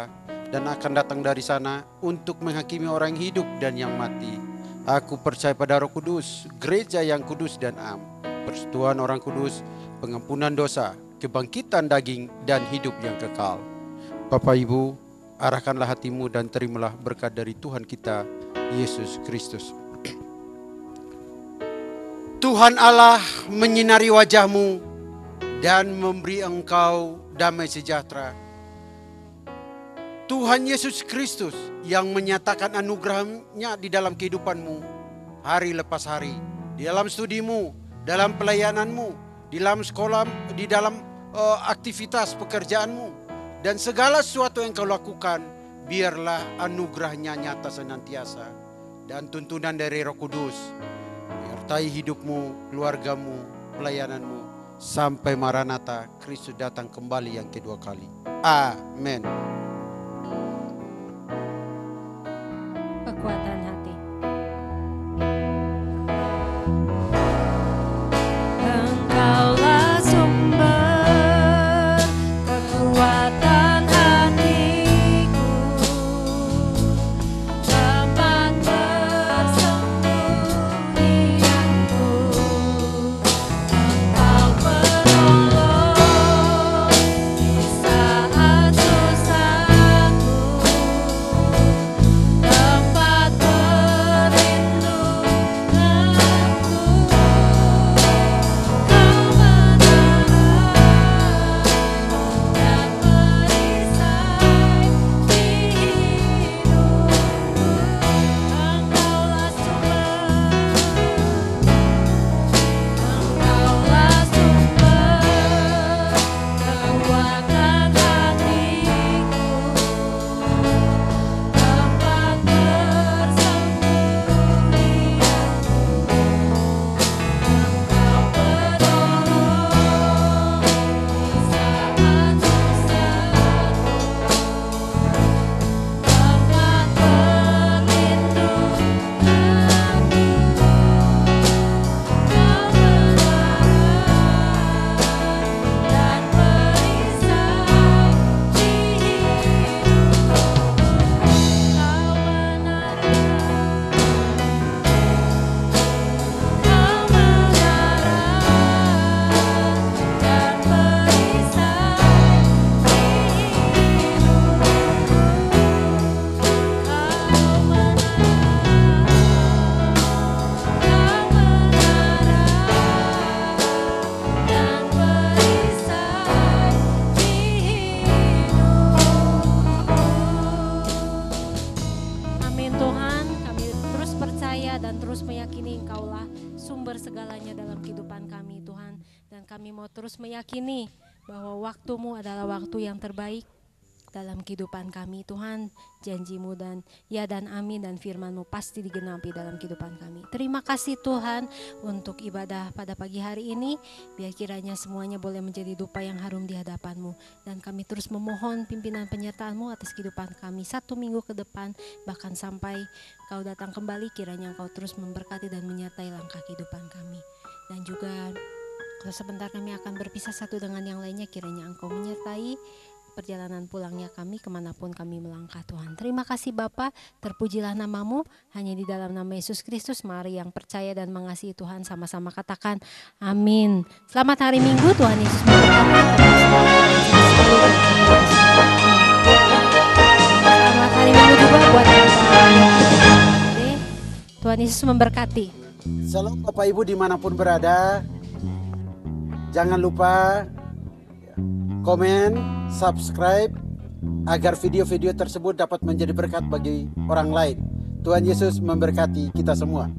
dan akan datang dari sana untuk menghakimi orang hidup dan yang mati. Aku percaya pada Roh Kudus, gereja yang kudus dan am, persekutuan orang kudus, pengampunan dosa, kebangkitan daging, dan hidup yang kekal. Bapak Ibu, arahkanlah hatimu dan terimalah berkat dari Tuhan kita Yesus Kristus. Tuhan Allah menyinari wajahmu dan memberi engkau damai sejahtera. Tuhan Yesus Kristus yang menyatakan anugerahnya di dalam kehidupanmu hari lepas hari, di dalam studimu, dalam pelayananmu, di dalam sekolah, di dalam aktivitas pekerjaanmu, dan segala sesuatu yang kau lakukan, biarlah anugerahnya nyata senantiasa, dan tuntunan dari Roh Kudus menyertai hidupmu, keluargamu, pelayananmu, sampai Maranatha, Kristus datang kembali yang kedua kali. Amin. Kekuatan hati. Engkaulah sumber kekuatan hatiku, tempat persembunyianku. Engkau penolong di saat susahku, tempat perlindunganku. Kau menerang dan perisai di hidupku. Engkaulah sumber, engkaulah sumber kekuatan hatiku, tempat persembunyianku. Engkau penolong di saat susahku, tempat perlindunganku. Kau menerang dan perisai di hidupku. Kau menerang, kau menerang dan perisai di hidupku. Kau dan perisai di hidupku. Amin Tuhan, kami terus percaya dan terus meyakini Engkaulah sumber segalanya dalam kehidupan kami Tuhan. Dan kami mau terus meyakini bahwa waktu-Mu adalah waktu yang terbaik dalam kehidupan kami Tuhan. Janji-Mu dan ya dan amin dan firman-Mu pasti digenapi dalam kehidupan kami. Terima kasih Tuhan untuk ibadah pada pagi hari ini. Biar kiranya semuanya boleh menjadi dupa yang harum di hadapan-Mu. Dan kami terus memohon pimpinan penyertaan-Mu atas kehidupan kami 1 minggu ke depan. Bahkan sampai Kau datang kembali, kiranya Engkau terus memberkati dan menyertai langkah kehidupan kami. Dan juga kalau sebentar kami akan berpisah satu dengan yang lainnya, kiranya Engkau menyertai perjalanan pulangnya kami kemanapun kami melangkah Tuhan. Terima kasih Bapa, terpujilah nama-Mu, hanya di dalam nama Yesus Kristus. Mari yang percaya dan mengasihi Tuhan sama-sama katakan amin. Selamat hari Minggu, Tuhan Yesus memberkati. Selamat hari Minggu juga buat teman-teman. Tuhan Yesus memberkati. Shalom Bapak Ibu dimanapun berada. Jangan lupa komen, subscribe agar video-video tersebut dapat menjadi berkat bagi orang lain. Tuhan Yesus memberkati kita semua.